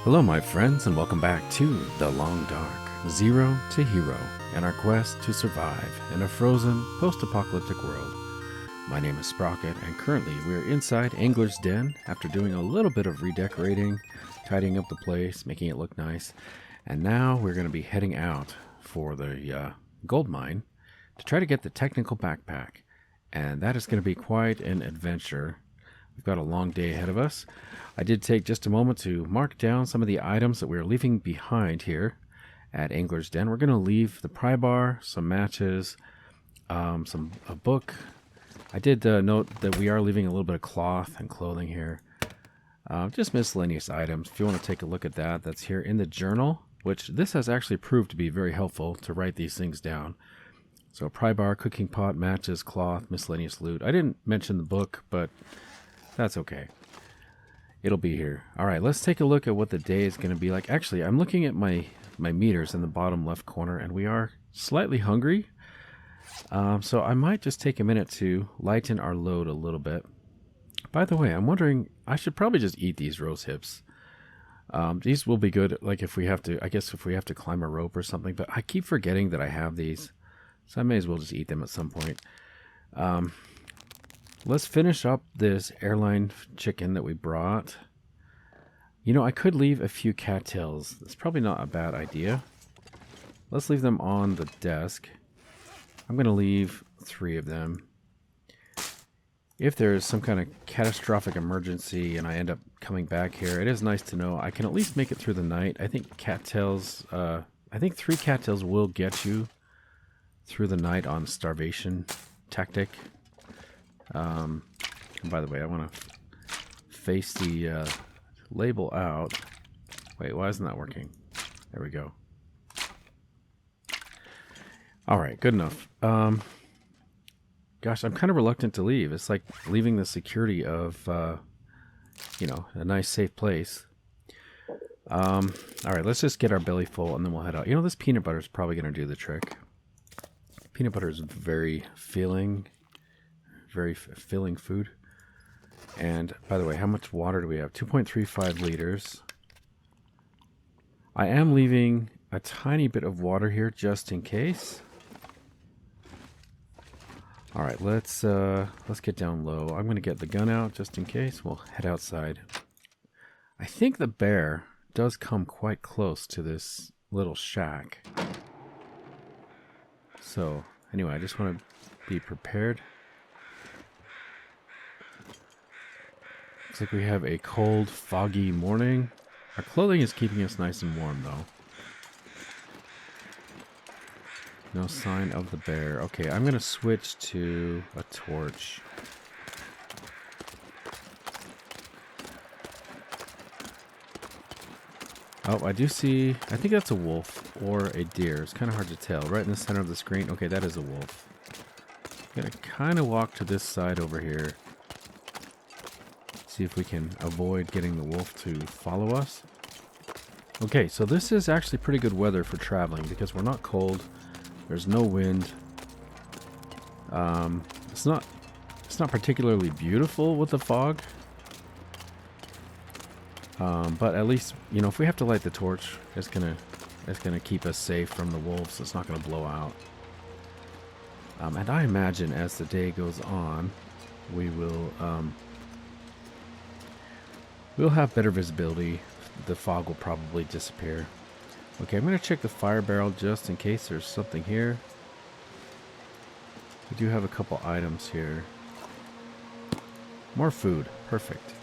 Hello, my friends, and welcome back to The Long Dark, Zero to Hero, and our quest to survive in a frozen, post-apocalyptic world. My name is Sprocket, and currently we're inside Angler's Den after doing a little bit of redecorating, tidying up the place, making it look nice, and now we're going to be heading out for the gold mine to try to get the technical backpack, and that is going to be quite an adventure. We've got a long day ahead of us. I did take just a moment to mark down some of the items that we're leaving behind here at Angler's Den. We're going to leave the pry bar, some matches, a book. I did note that we are leaving a little bit of cloth and clothing here. Just miscellaneous items. If you want to take a look at that, that's here in the journal, which this has actually proved to be very helpful to write these things down. So pry bar, cooking pot, matches, cloth, miscellaneous loot. I didn't mention the book, but that's okay. It'll be here. All right, let's take a look at what the day is going to be like. Actually, I'm looking at my meters in the bottom left corner, and we are slightly hungry. So I might just take a minute to lighten our load a little bit. By the way, I'm wondering, I should probably just eat these rose hips. These will be good, like if we have to, I guess if we have to climb a rope or something, but I keep forgetting that I have these, so I may as well just eat them at some point. Let's finish up this airline chicken that we brought. You know, I could leave a few cattails. That's probably not a bad idea. Let's leave them on the desk. I'm going to leave 3 of them. If there's some kind of catastrophic emergency and I end up coming back here, it is nice to know I can at least make it through the night. I think cattails, I think 3 cattails will get you through the night on starvation tactic. By the way, I want to face the label out. Wait, why isn't that working? There we go. All right, good enough. Gosh, I'm kind of reluctant to leave. It's like leaving the security of, you know, a nice safe place. All right, let's just get our belly full and then we'll head out. You know, this peanut butter is probably going to do the trick. Peanut butter is very filling. Very filling food. And by the way, how much water do we have? 2.35 liters. I am leaving a tiny bit of water here just in case. All right, let's get down low. I'm going to get the gun out just in case. We'll head outside. I think the bear does come quite close to this little shack. So anyway, I just want to be prepared. Looks like we have a cold, foggy morning. Our clothing is keeping us nice and warm, though. No sign of the bear. Okay, I'm going to switch to a torch. Oh, I do see... I think that's a wolf or a deer. It's kind of hard to tell. Right in the center of the screen. Okay, that is a wolf. I'm going to kind of walk to this side over here. See if we can avoid getting the wolf to follow us. Okay, so this is actually pretty good weather for traveling because we're not cold. There's no wind. It's not particularly beautiful with the fog. But at least, you know, if we have to light the torch, it's gonna keep us safe from the wolves. It's not gonna blow out. And I imagine as the day goes on, we will we'll have better visibility. The fog will probably disappear. Okay, I'm going to check the fire barrel just in case there's something here. We do have a couple items here. More food. Perfect.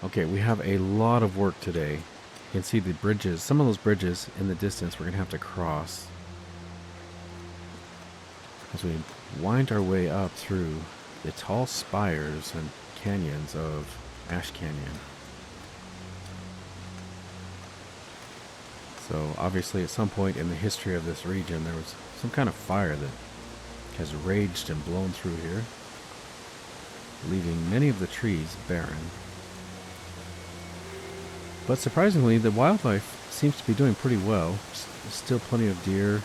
Okay, we have a lot of work today. You can see the bridges. Some of those bridges in the distance we're going to have to cross as we wind our way up through the tall spires and canyons of Ash Canyon. So obviously at some point in the history of this region there was some kind of fire that has raged and blown through here, leaving many of the trees barren. But surprisingly, the wildlife seems to be doing pretty well. There's still plenty of deer.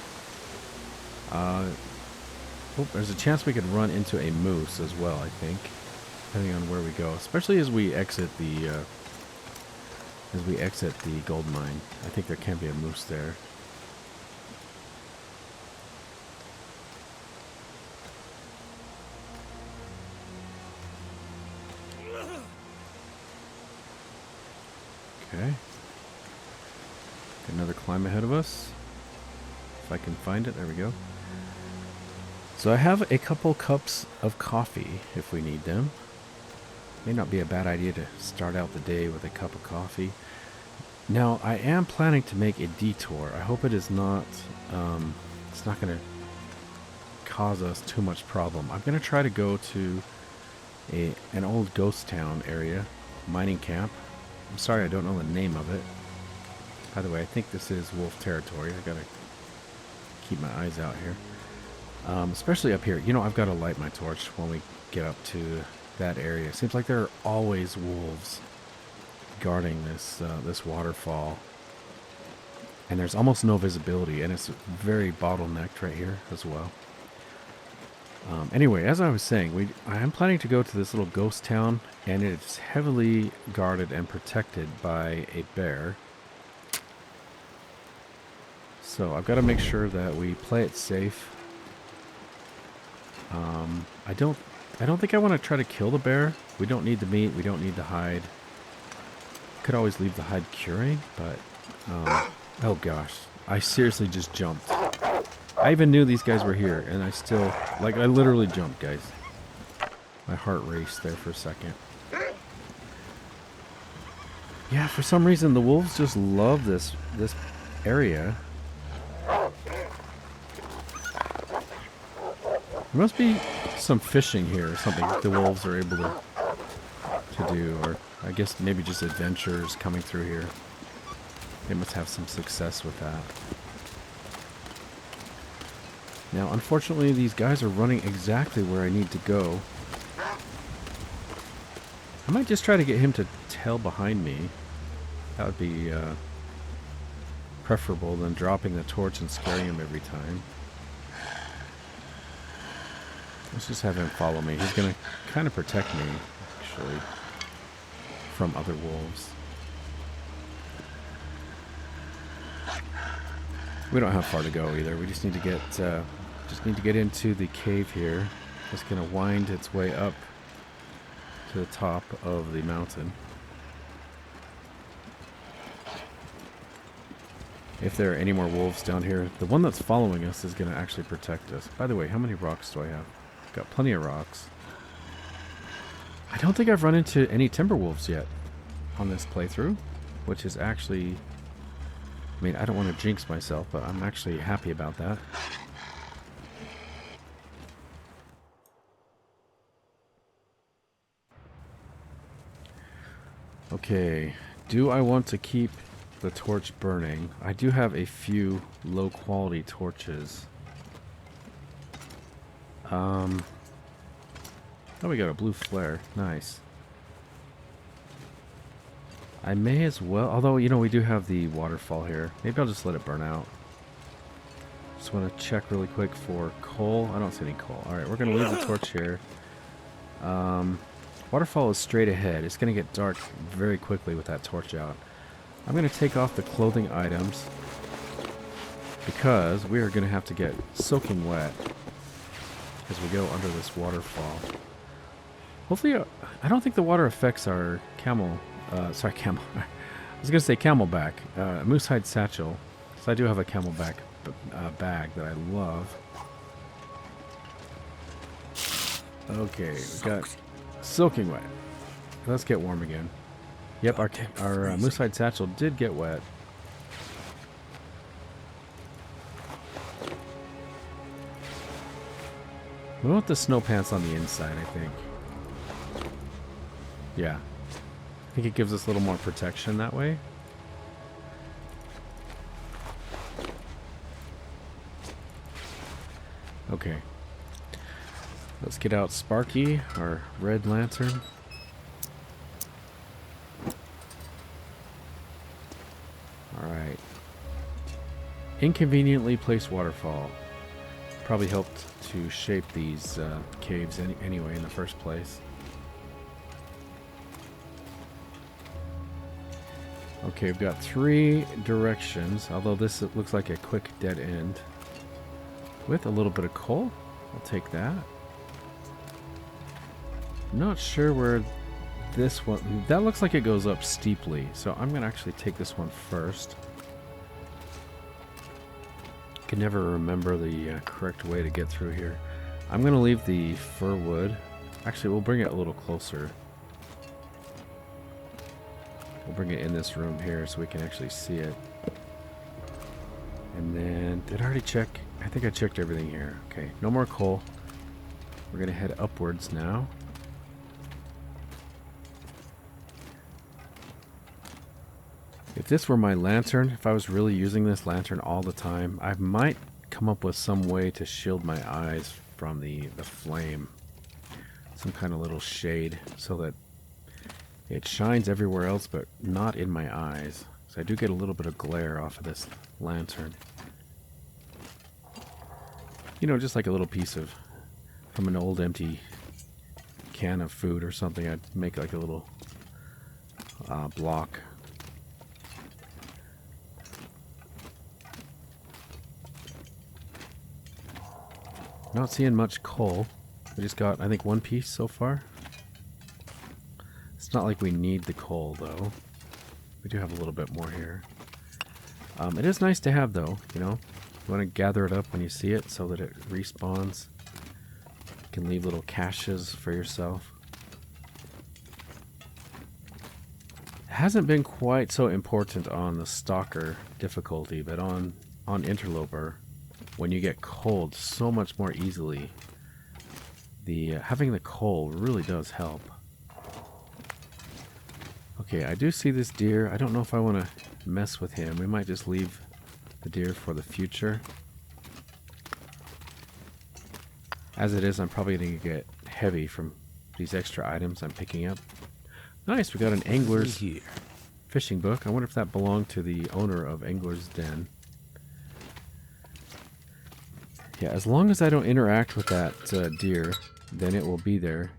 There's a chance we could run into a moose as well, I think. depending on where we go, especially as we exit the gold mine. I think there can be a moose there. Okay. Another climb ahead of us. If I can find it, there we go. So I have a couple cups of coffee if we need them. May not be a bad idea to start out the day with a cup of coffee. Now I am planning to make a detour. I hope it is not. It's not going to cause us too much problem. I'm going to try to go to an old ghost town area, mining camp. I'm sorry I don't know the name of it. By the way, I think this is wolf territory. I gotta keep my eyes out here. Especially up here. You know, I've got to light my torch when we get up to that area. It seems like there are always wolves guarding this waterfall. And there's almost no visibility, and it's very bottlenecked right here as well. Anyway, as I was saying, I am planning to go to this little ghost town, and it's heavily guarded and protected by a bear. So I've got to make sure that we play it safe. I don't think I want to try to kill the bear. We don't need the meat. We don't need the hide. Could always leave the hide curing, but oh gosh, I seriously just jumped. I even knew these guys were here, and I still, I literally jumped, guys. My heart raced there for a second. Yeah, for some reason the wolves just love this area. There must be some fishing here or something the wolves are able to do, or I guess maybe just adventurers coming through here. They must have some success with that. Now, unfortunately, these guys are running exactly where I need to go. I might just try to get him to tail behind me. That would be preferable than dropping the torch and scaring him every time. Let's just have him follow me. He's going to kind of protect me, actually, from other wolves. We don't have far to go either. We just need to get into the cave here. It's going to wind its way up to the top of the mountain. If there are any more wolves down here, the one that's following us is going to actually protect us. By the way, how many rocks do I have? Got plenty of rocks. I don't think I've run into any timber wolves yet on this playthrough, which is actually, I mean, I don't want to jinx myself, but I'm actually happy about that. Okay, do I want to keep the torch burning? I do have a few low quality torches. Oh, we got a blue flare. Nice. I may as well, although, you know, we do have the waterfall here. Maybe I'll just let it burn out. Just want to check really quick for coal. I don't see any coal. Alright, we're going to leave the torch here. Waterfall is straight ahead. It's going to get dark very quickly with that torch out. I'm going to take off the clothing items because we are going to have to get soaking wet as we go under this waterfall. Hopefully, I don't think the water affects our camel. Sorry, camel. I was going to say camelback. Moose hide satchel. So I do have a camelback bag that I love. Okay, we got soaking wet. Let's get warm again. Yep, our moose hide satchel did get wet. We want the snow pants on the inside, I think. Yeah. I think it gives us a little more protection that way. Okay. Let's get out Sparky, our red lantern. Alright. Inconveniently placed waterfall. Probably helped to shape these caves anyway in the first place. Okay, we've got 3 directions, although this looks like a quick dead end. With a little bit of coal. I'll take that. Not sure where this one... That looks like it goes up steeply, so I'm going to actually take this one first. Can never remember the correct way to get through here. I'm going to leave the fir wood. Actually, we'll bring it a little closer. We'll bring it in this room here so we can actually see it. And then, did I already check? I think I checked everything here. Okay, no more coal. We're going to head upwards now. If this were my lantern, if I was really using this lantern all the time, I might come up with some way to shield my eyes from the flame. Some kind of little shade so that it shines everywhere else but not in my eyes. So I do get a little bit of glare off of this lantern. You know, just like a little piece of, from an old empty can of food or something, I'd make like a little block. Not seeing much coal. We just got, I think, 1 piece so far. It's not like we need the coal, though. We do have a little bit more here. It is nice to have, though, you know. You want to gather it up when you see it so that it respawns. You can leave little caches for yourself. It hasn't been quite so important on the Stalker difficulty, but on Interloper, when you get cold so much more easily, having the coal really does help. Okay, I do see this deer. I don't know if I want to mess with him. We might just leave the deer for the future. As it is, I'm probably going to get heavy from these extra items I'm picking up. Nice, we got an angler's fishing book. I wonder if that belonged to the owner of Angler's Den. Yeah, as long as I don't interact with that deer, then it will be there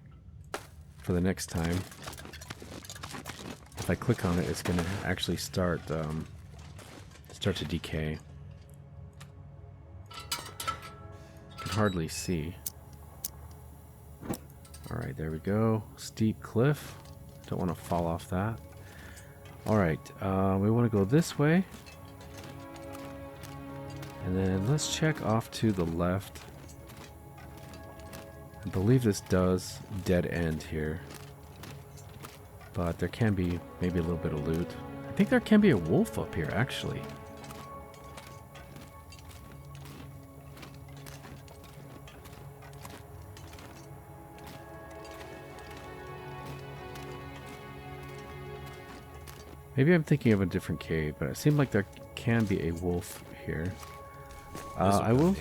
for the next time. If I click on it, it's going to actually start to decay. Can hardly see. Alright, there we go. Steep cliff. Don't want to fall off that. Alright, we want to go this way. And then let's check off to the left. I believe this does dead end here. But there can be maybe a little bit of loot. I think there can be a wolf up here, actually. Maybe I'm thinking of a different cave, but it seemed like there can be a wolf here. I'll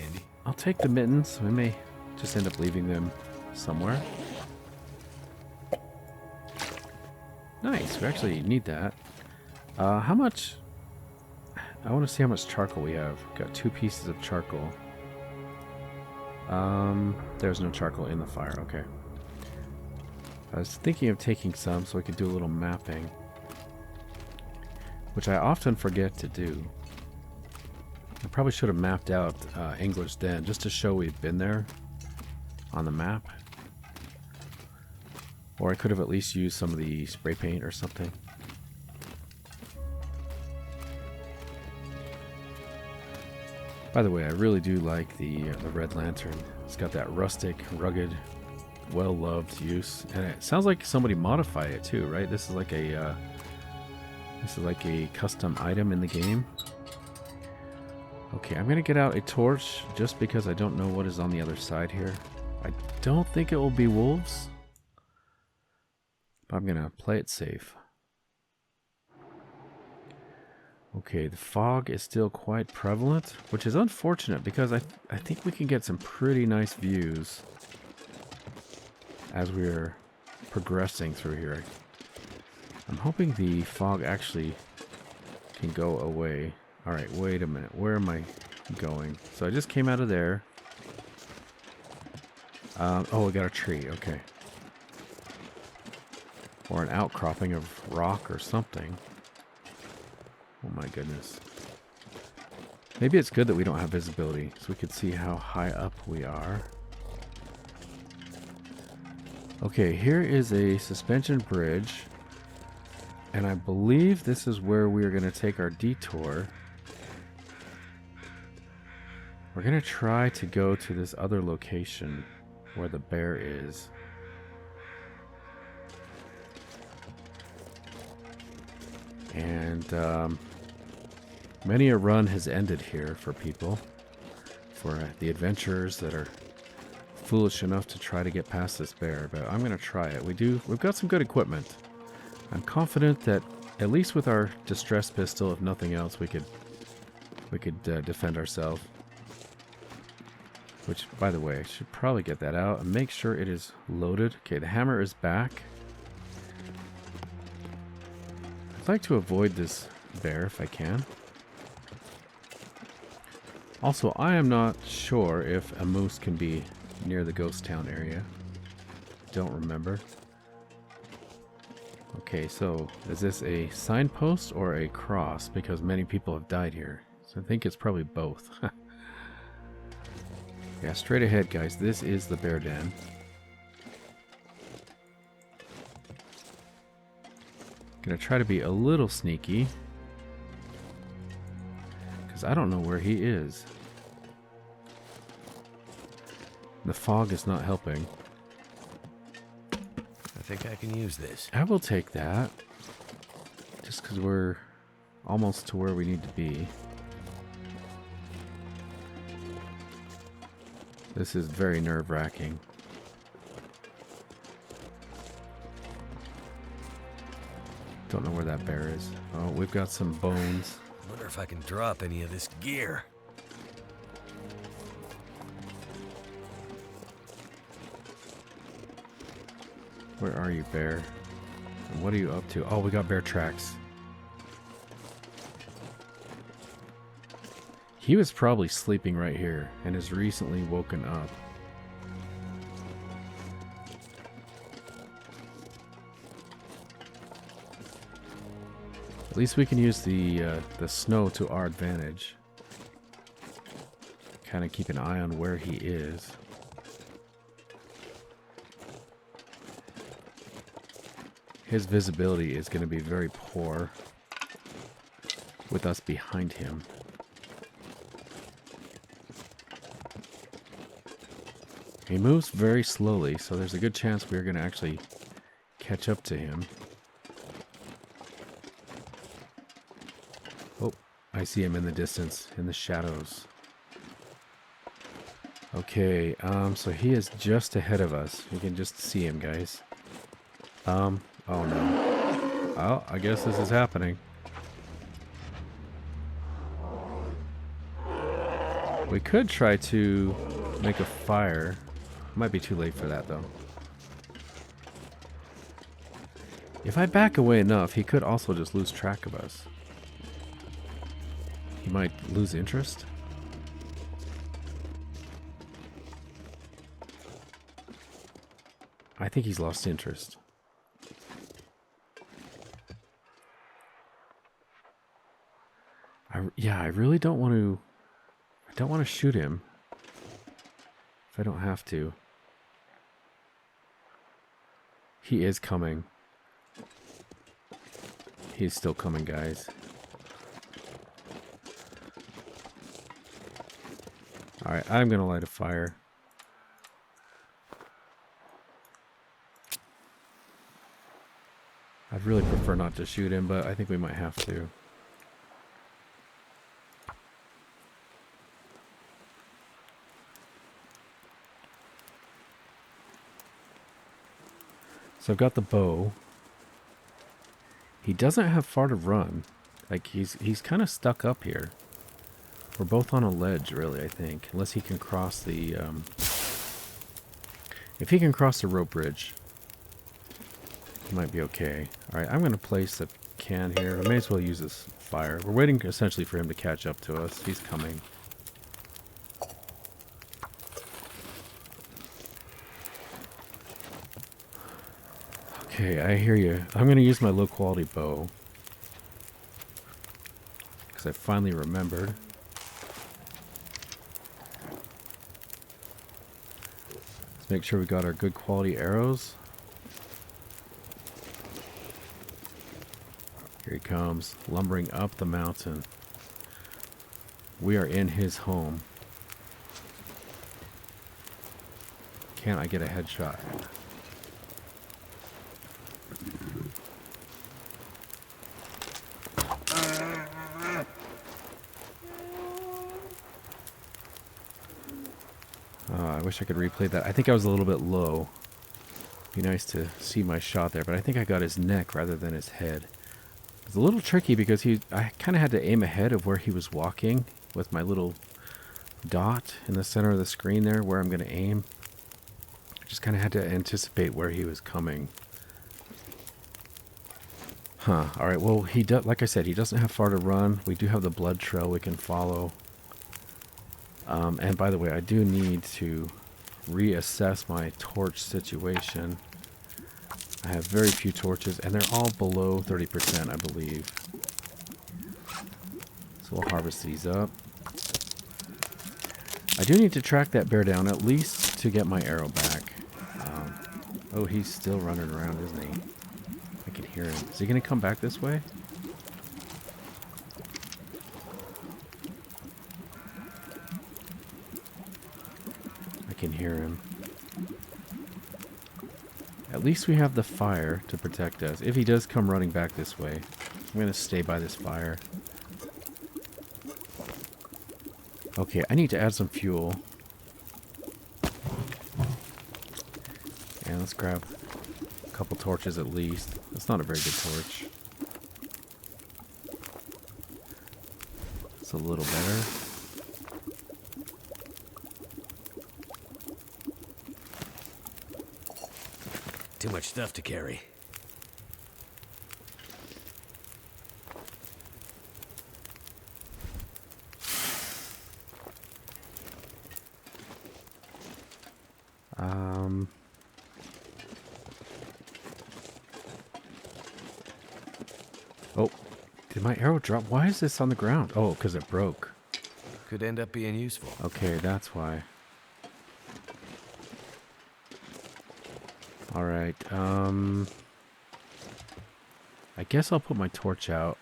take the mittens. We may just end up leaving them somewhere. Nice, we actually need that. How much? I want to see how much charcoal we have. Got 2 pieces of charcoal. There's no charcoal in the fire, okay. I was thinking of taking some so we could do a little mapping, which I often forget to do. I probably should have mapped out Angler's Den just to show we've been there on the map. Or I could have at least used some of the spray paint or something. By the way, I really do like the red lantern. It's got that rustic, rugged, well-loved use, and it sounds like somebody modified it too, right? This is like a custom item in the game. Okay, I'm gonna get out a torch just because I don't know what is on the other side here. I don't think it will be wolves, but I'm gonna play it safe. Okay, the fog is still quite prevalent, which is unfortunate because I think we can get some pretty nice views as we're progressing through here. I'm hoping the fog actually can go away. Alright, wait a minute. Where am I going? So I just came out of there. Oh, we got a tree. Okay. Or an outcropping of rock or something. Oh my goodness. Maybe it's good that we don't have visibility, so we could see how high up we are. Okay, here is a suspension bridge. And I believe this is where we're going to take our detour. We're going to try to go to this other location where the bear is. And many a run has ended here for people. For the adventurers that are foolish enough to try to get past this bear. But I'm going to try it. We've got some good equipment. I'm confident that at least with our distress pistol, if nothing else, we could defend ourselves. Which, by the way, I should probably get that out and make sure it is loaded. Okay, the hammer is back. I'd like to avoid this bear if I can. Also, I am not sure if a moose can be near the ghost town area. Don't remember. Okay, so is this a signpost or a cross? Because many people have died here. So I think it's probably both. Yeah, straight ahead, guys. This is the bear den. Gonna try to be a little sneaky. Because I don't know where he is. The fog is not helping. I think I can use this. I will take that. Just because we're almost to where we need to be. This is very nerve-wracking. Don't know where that bear is. Oh, we've got some bones. Wonder if I can drop any of this gear. Where are you, bear? And what are you up to? Oh, we got bear tracks. He was probably sleeping right here and has recently woken up. At least we can use the snow to our advantage. Kind of keep an eye on where he is. His visibility is going to be very poor with us behind him. He moves very slowly, so there's a good chance we're going to actually catch up to him. Oh, I see him in the distance, in the shadows. Okay, so he is just ahead of us. You can just see him, guys. Oh no. Oh, I guess this is happening. We could try to make a fire. Might be too late for that, though. If I back away enough, he could also just lose track of us. He might lose interest. I think he's lost interest. Yeah, I really don't want to... I don't want to shoot him. If I don't have to. He is coming. He's still coming, guys. Alright, I'm going to light a fire. I'd really prefer not to shoot him, but I think we might have to. So I've got the bow. He doesn't have far to run. Like, he's kind of stuck up here. We're both on a ledge, really, I think. Unless he can cross the... if he can cross the rope bridge, he might be okay. Alright, I'm going to place a can here. I may as well use this fire. We're waiting, essentially, for him to catch up to us. He's coming. Okay, I hear you. I'm going to use my low-quality bow. I finally remembered. Let's make sure we got our good quality arrows. Here he comes, lumbering up the mountain. We are in his home. Can I get a headshot? I wish I could replay that. I think I was a little bit low. Be nice to see my shot there, but I think I got his neck rather than his head. It's a little tricky because I kind of had to aim ahead of where he was walking with my little dot in the center of the screen there where I'm going to aim. I just kind of had to anticipate where he was coming. Huh. All right. Well, like I said, he doesn't have far to run. We do have the blood trail we can follow. And by the way, I do need to reassess my torch situation. I have very few torches, and they're all below 30%, I believe. So we'll harvest these up. I do need to track that bear down, at least to get my arrow back. Oh, he's still running around, isn't he? I can hear him. Is he going to come back this way? I can hear him. At least we have the fire to protect us. If he does come running back this way, I'm going to stay by this fire. Okay, I need to add some fuel. And let's grab a couple torches at least. That's not a very good torch. It's a little better. Too much stuff to carry. Oh, did my arrow drop? Why is this on the ground? Oh, because it broke. Could end up being useful. Okay, that's why. Alright, I guess I'll put my torch out.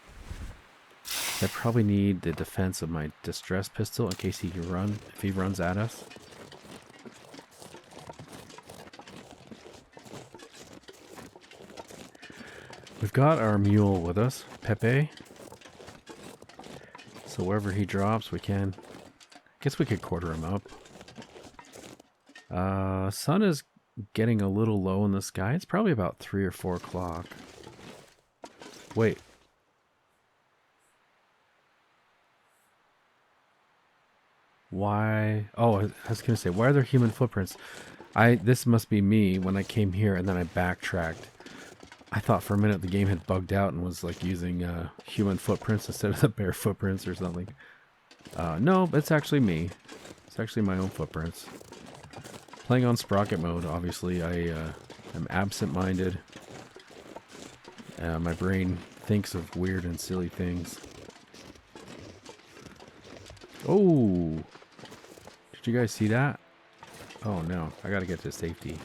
I probably need the defense of my distress pistol in case he can run, if he runs at us. We've got our mule with us, Pepe. So wherever he drops, we can... I guess we could quarter him up. Sun is getting a little low in the sky. It's probably about 3 or 4 o'clock. Wait. Why? Oh, I was going to say, why are there human footprints? This must be me when I came here and then I backtracked. I thought for a minute the game had bugged out and was like using human footprints instead of the bear footprints or something. No, it's actually me. It's actually my own footprints. Playing on Sprocket mode, obviously, I am absent-minded. My brain thinks of weird and silly things. Oh! Did you guys see that? Oh no, I gotta get to safety.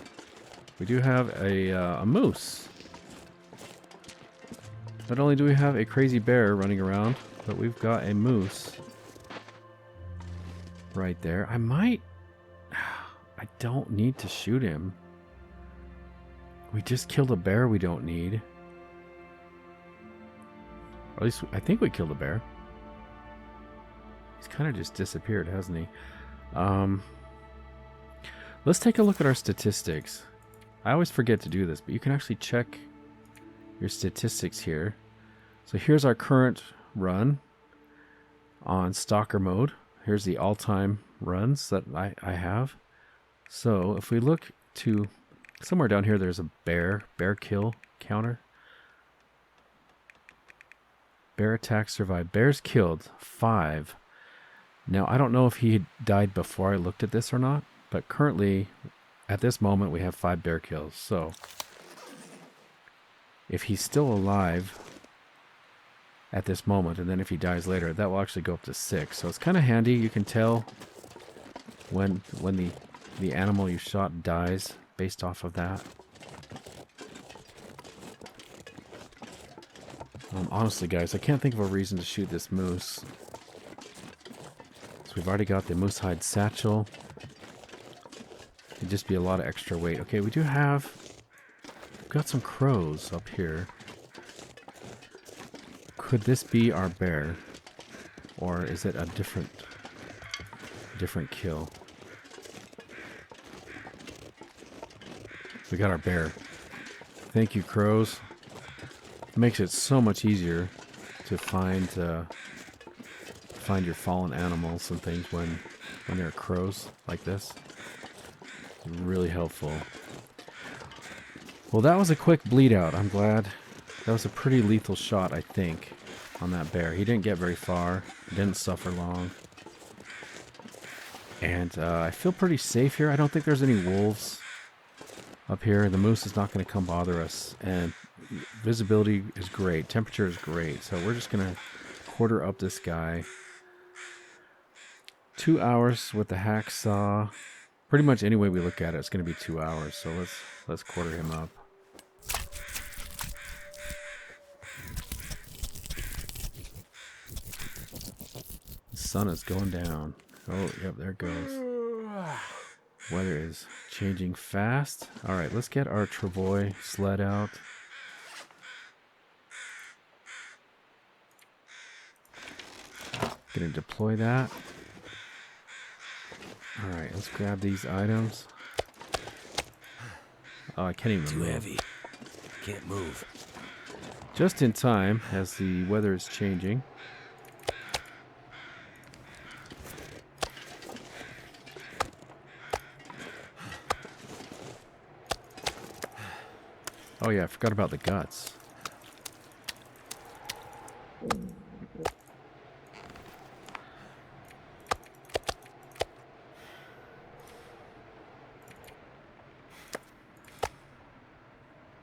We do have a moose. Not only do we have a crazy bear running around, but we've got a moose. Right there. I don't need to shoot him. We just killed a bear we don't need. Or at least, I think we killed a bear. He's kind of just disappeared, hasn't he? Let's take a look at our statistics. I always forget to do this, but you can actually check your statistics here. So here's our current run on Stalker mode. Here's the all-time runs that I have. So if we look to somewhere down here, there's a bear kill counter. Bear attack survived. Bears killed 5. Now I don't know if he died before I looked at this or not, but currently at this moment we have 5 bear kills. So if he's still alive, at this moment, and then if he dies later, that will actually go up to 6. So it's kind of handy. You can tell when the animal you shot dies based off of that. Honestly, guys, I can't think of a reason to shoot this moose. So we've already got the moose hide satchel. It'd just be a lot of extra weight. Okay, we've got some crows up here. Could this be our bear? Or is it a different kill? We got our bear. Thank you, crows. It makes it so much easier to find your fallen animals and things when there are crows like this. Really helpful. Well, that was a quick bleed out. I'm glad. That was a pretty lethal shot, I think, on that bear. He didn't get very far. He didn't suffer long. And I feel pretty safe here. I don't think there's any wolves up here. The moose is not going to come bother us. And visibility is great. Temperature is great. So we're just going to quarter up this guy. 2 hours with the hacksaw. Pretty much any way we look at it, it's going to be 2 hours. So let's quarter him up. The sun is going down. Oh, yep, there it goes. Weather is changing fast. All right, let's get our travois sled out. Gonna deploy that. All right, let's grab these items. Oh, I can't even move. Too heavy. Can't move. Just in time, as the weather is changing. Oh yeah, I forgot about the guts.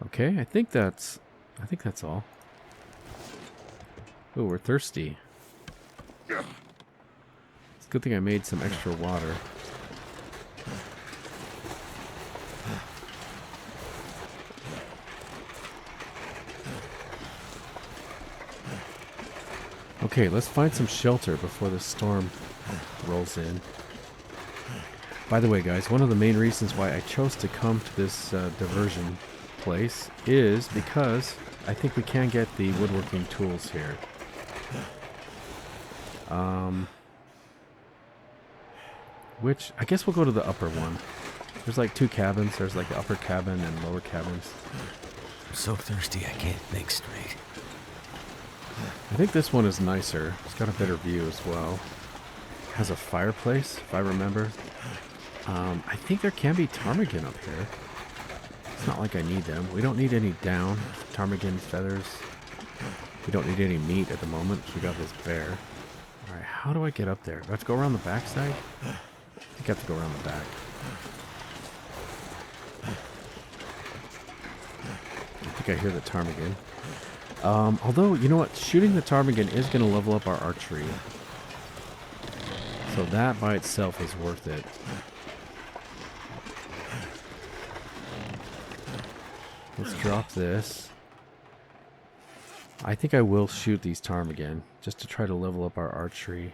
Okay, I think that's all. Oh, we're thirsty. It's a good thing I made some extra water. Okay, let's find some shelter before the storm rolls in. By the way, guys, one of the main reasons why I chose to come to this diversion place is because I think we can get the woodworking tools here. Which, I guess we'll go to the upper one. There's like 2 cabins. There's like the upper cabin and lower cabins. I'm so thirsty I can't think straight. I think this one is nicer. It's got a better view as well. Has a fireplace, if I remember. I think there can be ptarmigan up here. It's not like I need them. We don't need any down. Ptarmigan feathers. We don't need any meat at the moment. We got this bear. Alright, how do I get up there? Do I have to go around the back side? I think I have to go around the back. I think I hear the ptarmigan. Although, you know what? Shooting the ptarmigan is going to level up our archery. So that by itself is worth it. Let's drop this. I think I will shoot these ptarmigan just to try to level up our archery.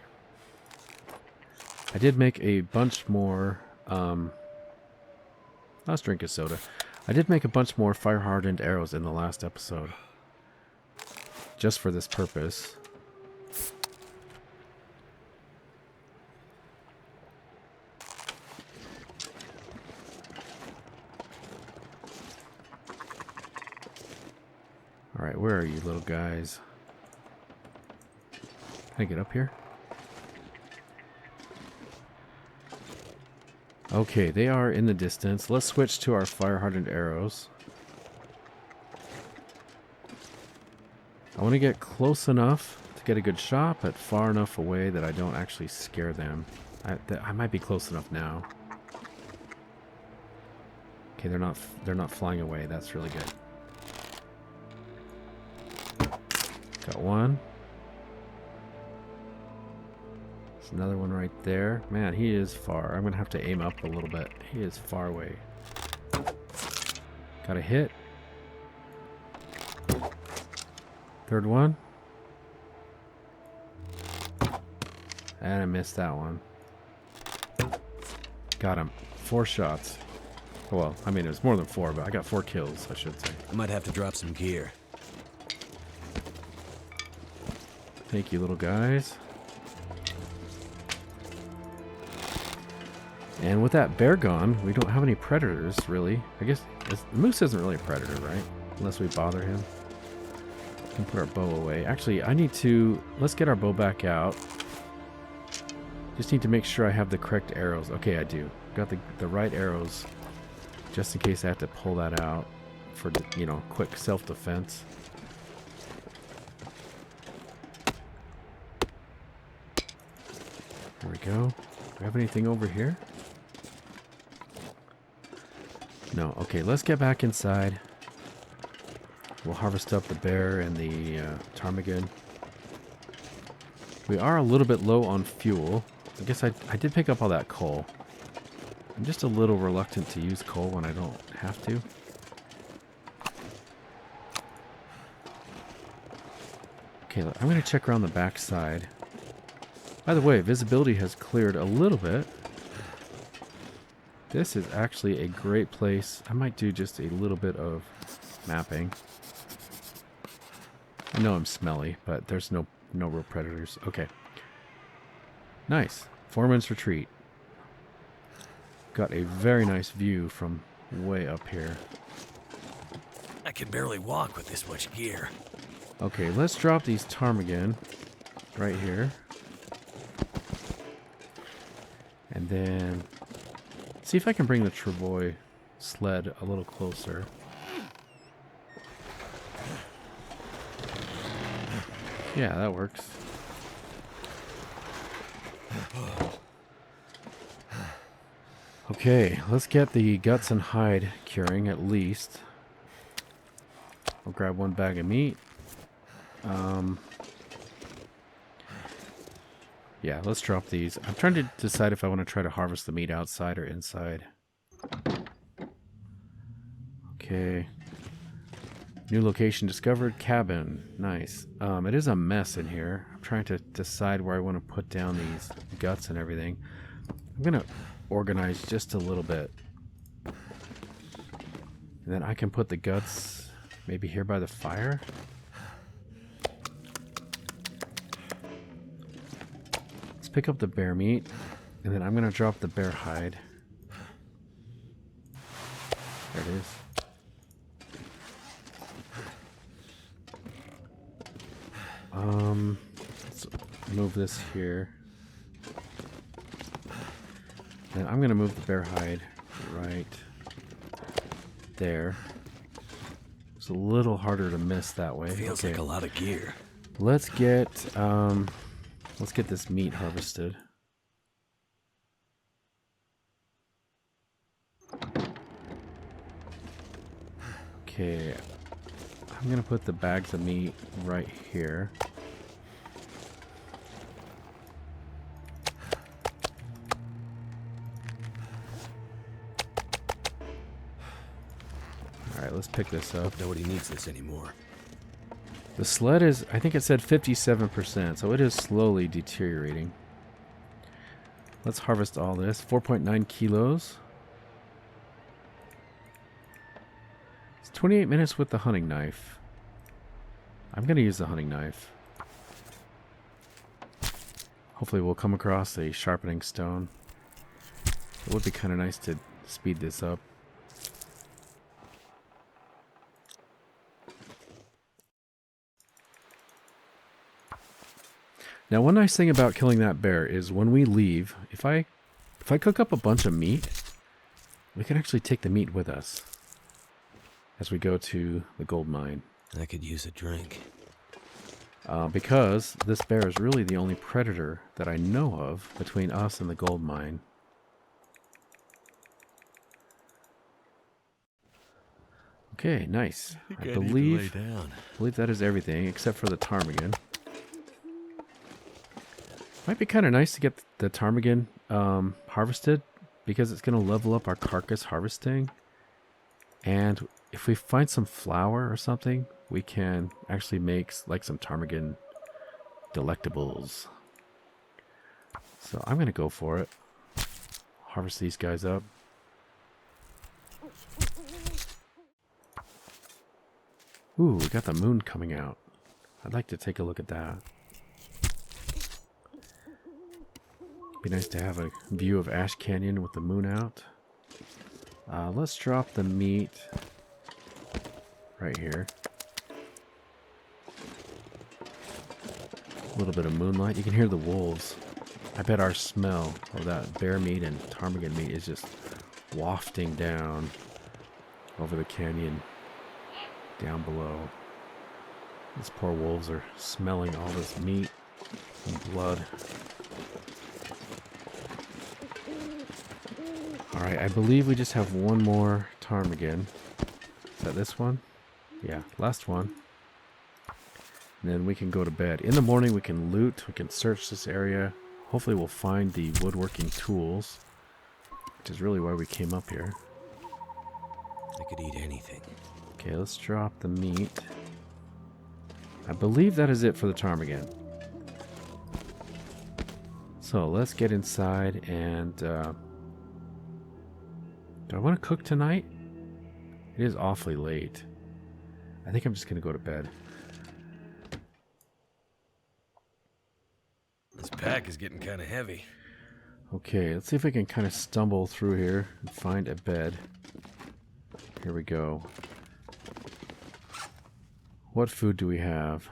I did make a bunch more... let's drink a soda. I did make a bunch more fire-hardened arrows in the last episode. Just for this purpose. Alright, where are you little guys? Can I get up here? Okay, they are in the distance. Let's switch to our fire-hardened arrows. I want to get close enough to get a good shot, but far enough away that I don't actually scare them. I might be close enough now. Okay, they're not flying away. That's really good. Got one. There's another one right there. Man, he is far. I'm going to have to aim up a little bit. He is far away. Got a hit. Third one. And I missed that one. Got him. 4 shots. Well, I mean, it was more than 4, but I got 4 kills, I should say. I might have to drop some gear. Thank you, little guys. And with that bear gone, we don't have any predators, really. I guess the moose isn't really a predator, right? Unless we bother him. We can put our bow away. Actually, I need to... Let's get our bow back out. Just need to make sure I have the correct arrows. Okay, I do. Got the right arrows. Just in case I have to pull that out for, you know, quick self-defense. There we go. Do we have anything over here? No. Okay, let's get back inside. We'll harvest up the bear and the ptarmigan. We are a little bit low on fuel. I guess I did pick up all that coal. I'm just a little reluctant to use coal when I don't have to. Okay, I'm going to check around the back side. By the way, visibility has cleared a little bit. This is actually a great place. I might do just a little bit of mapping. I know I'm smelly, but there's no real predators. Okay. Nice. Foreman's Retreat. Got a very nice view from way up here. I can barely walk with this much gear. Okay, let's drop these ptarmigan right here. And then see if I can bring the travois sled a little closer. Yeah, that works. Okay, let's get the guts and hide curing at least. I'll grab 1 bag of meat. Yeah, let's drop these. I'm trying to decide if I want to try to harvest the meat outside or inside. Okay. New location discovered. Cabin. Nice. It is a mess in here. I'm trying to decide where I want to put down these guts and everything. I'm going to organize just a little bit. And then I can put the guts maybe here by the fire. Let's pick up the bear meat. And then I'm going to drop the bear hide. There it is. Let's move this here. And I'm gonna move the bear hide right there. It's a little harder to miss that way. Feels like a lot of gear. Let's get this meat harvested. Okay, I'm gonna put the bags of meat right here. Alright, let's pick this up. Nobody needs this anymore. The sled is, I think it said 57%, so it is slowly deteriorating. Let's harvest all this. 4.9 kilos. It's 28 minutes with the hunting knife. I'm going to use the hunting knife. Hopefully we'll come across a sharpening stone. It would be kind of nice to speed this up. Now, one nice thing about killing that bear is when we leave, if I cook up a bunch of meat, we can actually take the meat with us as we go to the gold mine. I could use a drink. Because this bear is really the only predator that I know of between us and the gold mine. Okay, nice. I believe that is everything except for the ptarmigan. Might be kind of nice to get the ptarmigan harvested because it's going to level up our Carcass Harvesting. And if we find some flour or something, we can actually make like some ptarmigan delectables. So I'm going to go for it. Harvest these guys up. Ooh, we got the moon coming out. I'd like to take a look at that. Be nice to have a view of Ash Canyon with the moon out. Let's drop the meat right here. A little bit of moonlight. You can hear the wolves. I bet our smell of that bear meat and ptarmigan meat is just wafting down over the canyon down below. These poor wolves are smelling all this meat and blood. Alright, I believe we just have one more ptarmigan. Is that this one? Yeah, last one. And then we can go to bed. In the morning we can loot, we can search this area. Hopefully we'll find the woodworking tools, which is really why we came up here. I could eat anything. Okay, let's drop the meat. I believe that is it for the ptarmigan. So let's get inside and... do I want to cook tonight? It is awfully late. I think I'm just going to go to bed. This pack is getting kind of heavy. Okay, let's see if we can kind of stumble through here and find a bed. Here we go. What food do we have?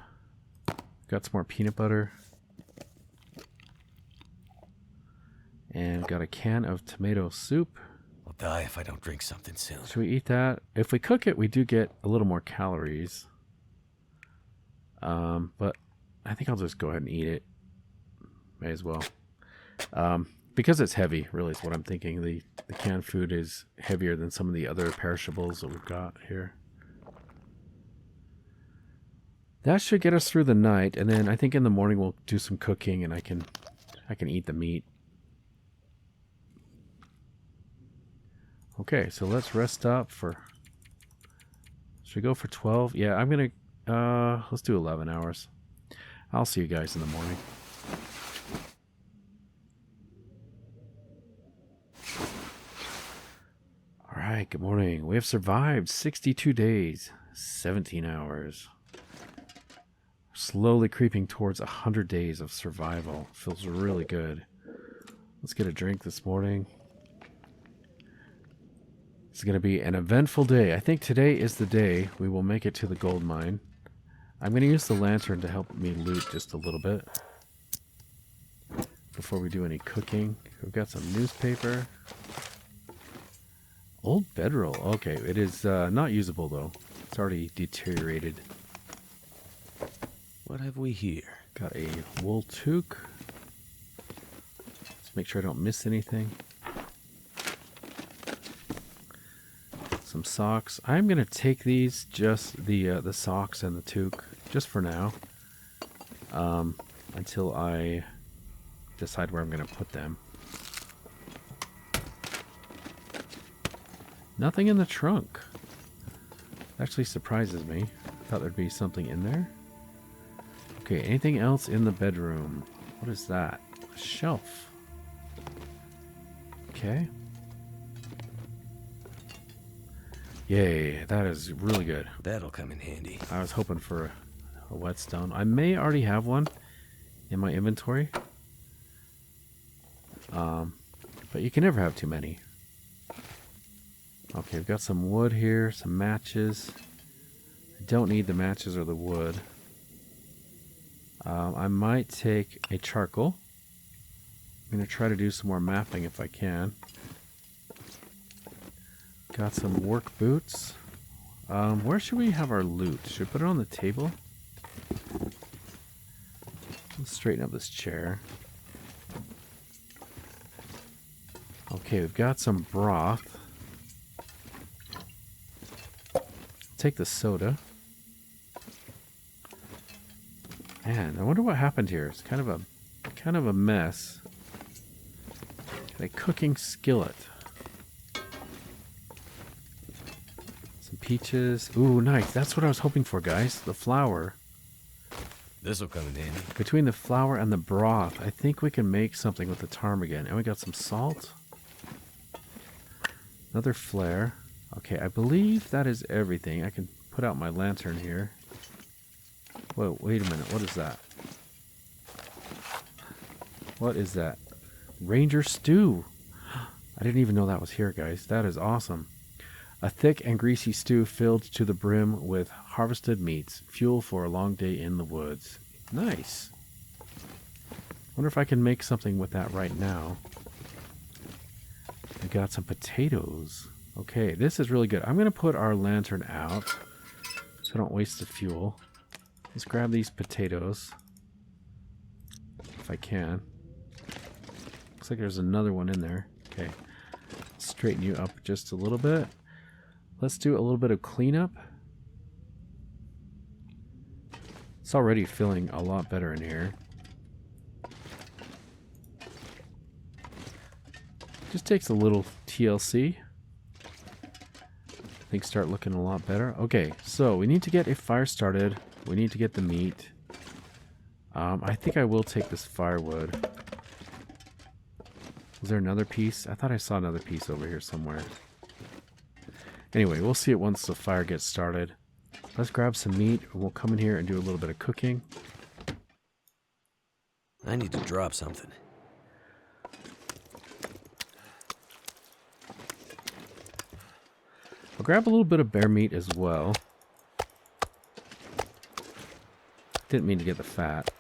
Got some more peanut butter. And got a can of tomato soup. I'll die if I don't drink something soon. Should we eat that? If we cook it, we do get a little more calories. But I think I'll just go ahead and eat it. May as well. Because it's heavy, really, is what I'm thinking. The canned food is heavier than some of the other perishables that we've got here. That should get us through the night, and then I think in the morning we'll do some cooking, and I can eat the meat. Okay, so let's rest up for... Should we go for 12? Yeah, I'm going to... let's do 11 hours. I'll see you guys in the morning. Alright, good morning. We have survived 62 days, 17 hours. Slowly creeping towards 100 days of survival. Feels really good. Let's get a drink this morning. It's going to be an eventful day. I think today is the day we will make it to the gold mine. I'm going to use the lantern to help me loot just a little bit before we do any cooking. We've got some newspaper. Old bedroll. Okay, it is not usable though. It's already deteriorated. What have we here? Got a wool toque. Let's make sure I don't miss anything. Some socks. I'm gonna take these, just the socks and the toque, just for now, until I decide where I'm gonna put them. Nothing in the trunk. Actually surprises me. I thought there'd be something in there. Okay, anything else in the bedroom? What is that? A shelf. Okay. Yay, that is really good. That'll come in handy. I was hoping for a whetstone. I may already have one in my inventory. But you can never have too many. Okay, we've got some wood here, some matches. I don't need the matches or the wood. I might take a charcoal. I'm going to try to do some more mapping if I can. Got some work boots. Where should we have our loot? Should we put it on the table? Let's straighten up this chair. Okay, we've got some broth. Take the soda. Man, I wonder what happened here. It's kind of a kind of a mess. Got a cooking skillet. Some peaches. Ooh, nice. That's what I was hoping for, guys. The flour. This'll come in handy. Between the flour and the broth, I think we can make something with the ptarmigan. And we got some salt. Another flare. Okay, I believe that is everything. I can put out my lantern here. Whoa, wait a minute. What is that? What is that? Ranger stew. I didn't even know that was here, guys. That is awesome. A thick and greasy stew filled to the brim with harvested meats. Fuel for a long day in the woods. Nice. Wonder if I can make something with that right now. We got some potatoes. Okay, this is really good. I'm going to put our lantern out so I don't waste the fuel. Let's grab these potatoes. If I can. Looks like there's another one in there. Okay. Straighten you up just a little bit. Let's do a little bit of cleanup. It's already feeling a lot better in here. Just takes a little TLC. Things start looking a lot better. Okay, so we need to get a fire started. We need to get the meat. I think I will take this firewood. Was there another piece? I thought I saw another piece over here somewhere. Anyway, we'll see it once the fire gets started. Let's grab some meat and we'll come in here and do a little bit of cooking. I need to drop something. I'll grab a little bit of bear meat as well. Didn't mean to get the fat.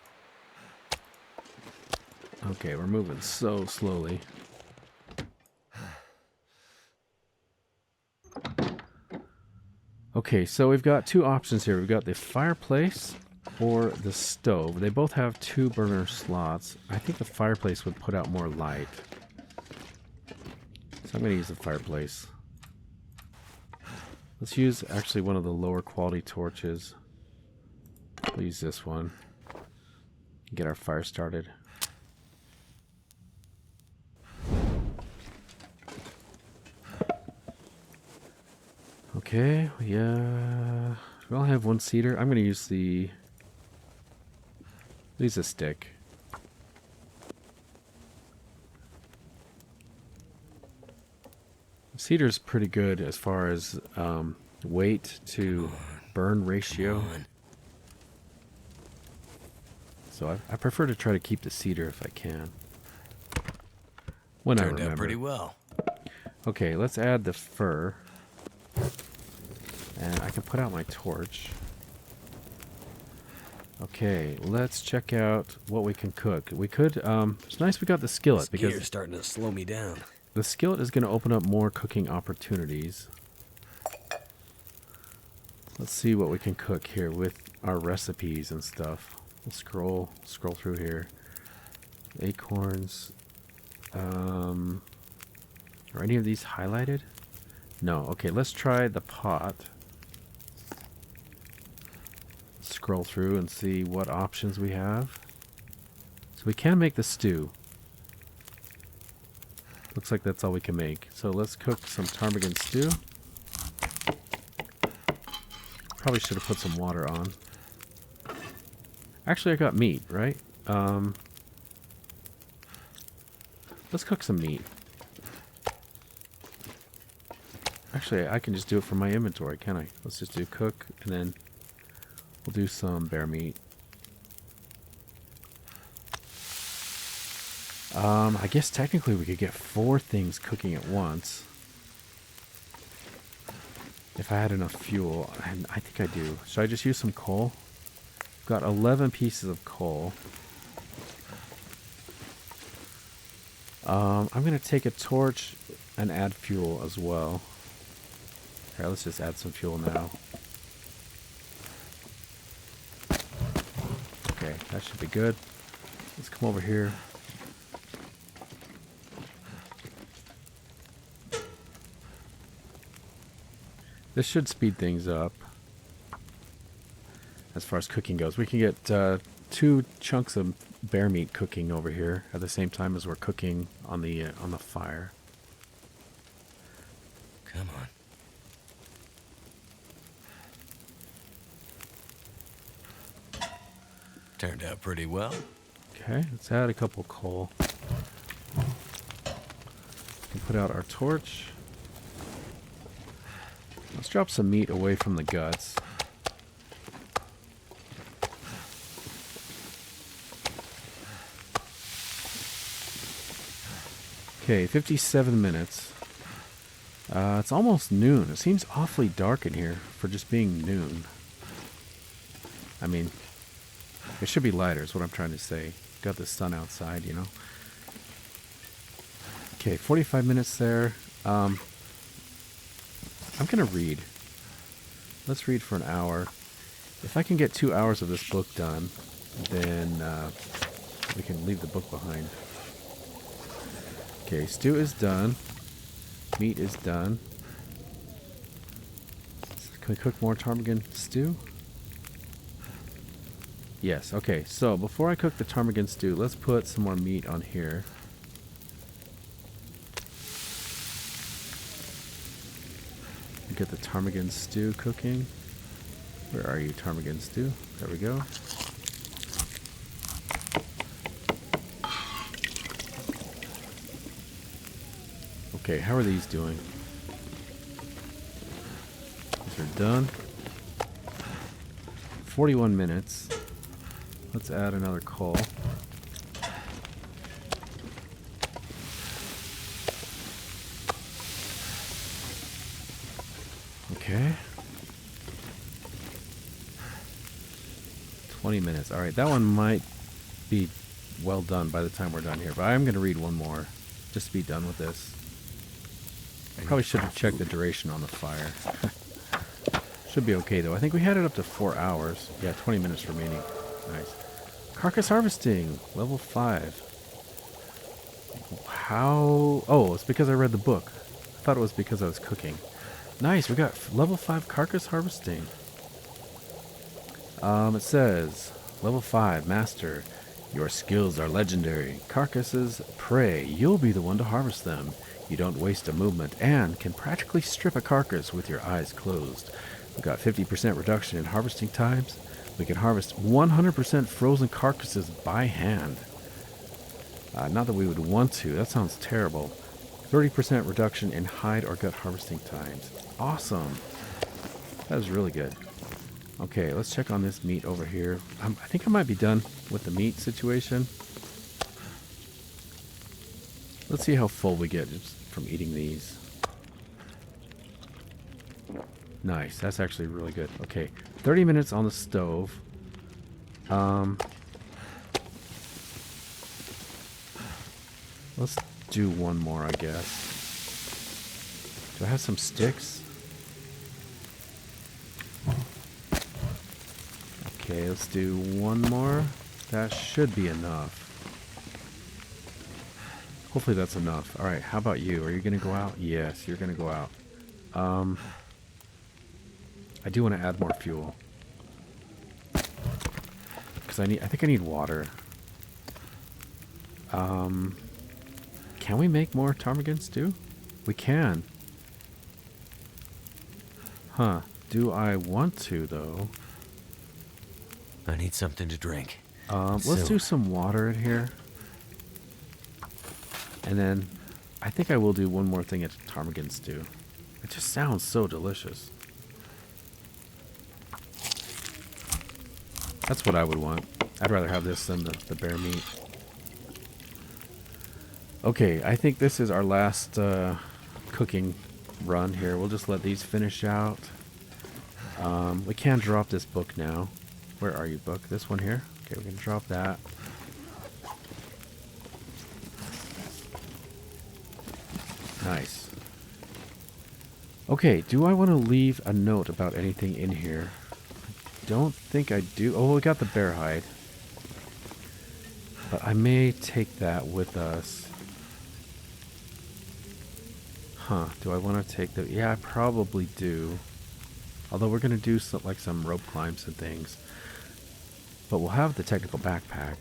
Okay, we're moving so slowly. Okay, so we've got two options here. We've got the fireplace or the stove. They both have 2 burner slots. I think the fireplace would put out more light. So I'm going to use the fireplace. Let's use actually one of the lower quality torches. We'll use this one. Get our fire started. Okay, yeah. We all have 1 cedar. I'm going to use a stick. Cedar's pretty good as far as weight to burn ratio. So I prefer to try to keep the cedar if I can. When I remember. Turned out pretty well. Okay, let's add the fur. And I can put out my torch. Okay, let's check out what we can cook. We could, it's nice we got the skillet This because gear's starting to slow me down. the skillet is going to open up more cooking opportunities. Let's see what we can cook here with our recipes and stuff. We'll scroll through here. Acorns. Are any of these highlighted? No. Okay, let's try the pot. Scroll through and see what options we have. So we can make the stew. Looks like that's all we can make. So let's cook some ptarmigan stew. Probably should have put some water on. Actually, I got meat, right? Let's cook some meat. Actually, I can just do it from my inventory, can I? Let's just do cook, and then we'll do some bear meat. I guess technically we could get 4 things cooking at once. If I had enough fuel, and I think I do. Should I just use some coal? Got 11 pieces of coal. I'm going to take a torch and add fuel as well. Okay, let's just add some fuel now. Okay, that should be good. Let's come over here. This should speed things up as far as cooking goes. We can get 2 chunks of bear meat cooking over here at the same time as we're cooking on the fire. Come on. Turned out pretty well. Okay, let's add a couple coal. And put out our torch. Let's drop some meat away from the guts. Okay, 57 minutes. It's almost noon. It seems awfully dark in here for just being noon. I mean, it should be lighter is what I'm trying to say. Got the sun outside, you know. Okay, 45 minutes there. I'm going to read. Let's read for an hour. If I can get 2 hours of this book done, then we can leave the book behind. Okay, stew is done. Meat is done. Can we cook more ptarmigan stew? Yes, okay. So, before I cook the ptarmigan stew, let's put some more meat on here. Get the ptarmigan stew cooking. Where are you, ptarmigan stew? There we go. Okay, how are these doing? These are done. 41 minutes. Let's add another coal. Okay. 20 minutes. Alright, that one might be well done by the time we're done here, but I'm going to read one more just to be done with this. I probably should have checked the duration on the fire. Should be okay though. I think we had it up to 4 hours. Yeah, 20 minutes remaining. Nice. Carcass Harvesting, level 5. How? Oh, it's because I read the book. I thought it was because I was cooking. Nice, we got level 5 Carcass Harvesting. It says, level 5, Master. Your skills are legendary. Carcasses prey. You'll be the one to harvest them. You don't waste a movement and can practically strip a carcass with your eyes closed. We've got 50% reduction in harvesting times. We can harvest 100% frozen carcasses by hand. Not that we would want to. That sounds terrible. 30% reduction in hide or gut harvesting times. Awesome. That is really good. Okay, let's check on this meat over here. I think I might be done with the meat situation. Let's see how full we get just from eating these. Nice, that's actually really good. Okay, 30 minutes on the stove. Let's do one more, I guess. Do I have some sticks? Okay, let's do one more. That should be enough. Hopefully that's enough. Alright, how about you? Are you going to go out? Yes, you're going to go out. I do want to add more fuel. Because I think I need water. Can we make more ptarmigan stew? We can. Huh. Do I want to, though? I need something to drink. Let's do some water in here. And then I think I will do one more thing at ptarmigan stew. It just sounds so delicious. That's what I would want. I'd rather have this than the bear meat. Okay, I think this is our last cooking run here. We'll just let these finish out. We can drop this book now. Where are you, book? This one here? Okay, we can drop that. Nice. Okay, do I want to leave a note about anything in here? I don't think I do. Oh, we got the bear hide. But I may take that with us. Huh, do I want to take the... Yeah, I probably do. Although we're going to do some rope climbs and things. but we'll have the technical backpack.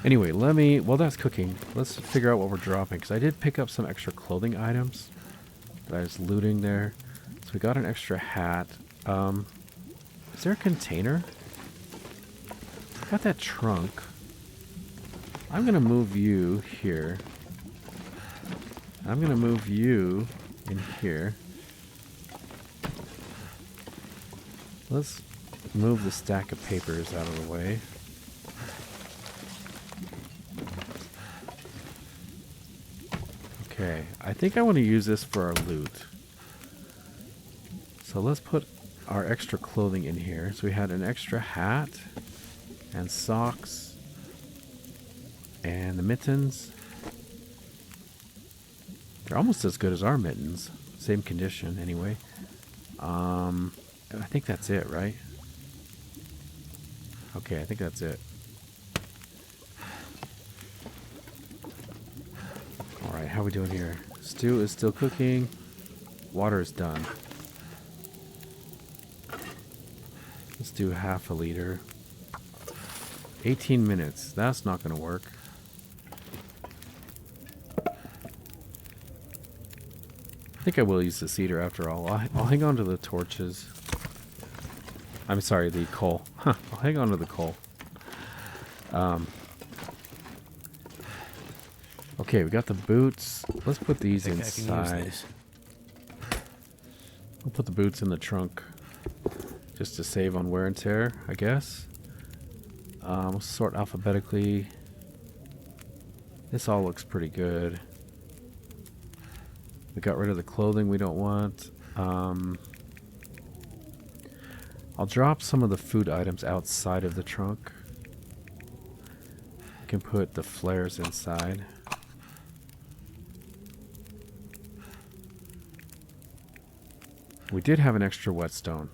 Anyway, let me, while that's cooking, let's figure out what we're dropping, because I did pick up some extra clothing items that I was looting there. So we got an extra hat. Is there a container? Got that trunk. I'm going to move you here. I'm going to move you in here. Let's move the stack of papers out of the way. Okay, I think I want to use this for our loot. So let's put our extra clothing in here. So we had an extra hat and socks and the mittens. They're almost as good as our mittens. Same condition anyway. I think that's it, right? Okay, I think that's it. Alright, how are we doing here? Stew is still cooking. Water is done. Let's do half a liter. 18 minutes. That's not going to work. I think I will use the cedar after all. I'll hang on to the torches. I'm sorry, the coal. I'll hang on to the coal. Okay, we got the boots. Let's put these inside. We'll put the boots in the trunk just to save on wear and tear, I guess. We'll sort alphabetically. This all looks pretty good. We got rid of the clothing we don't want. I'll drop some of the food items outside of the trunk. I can put the flares inside. We did have an extra whetstone.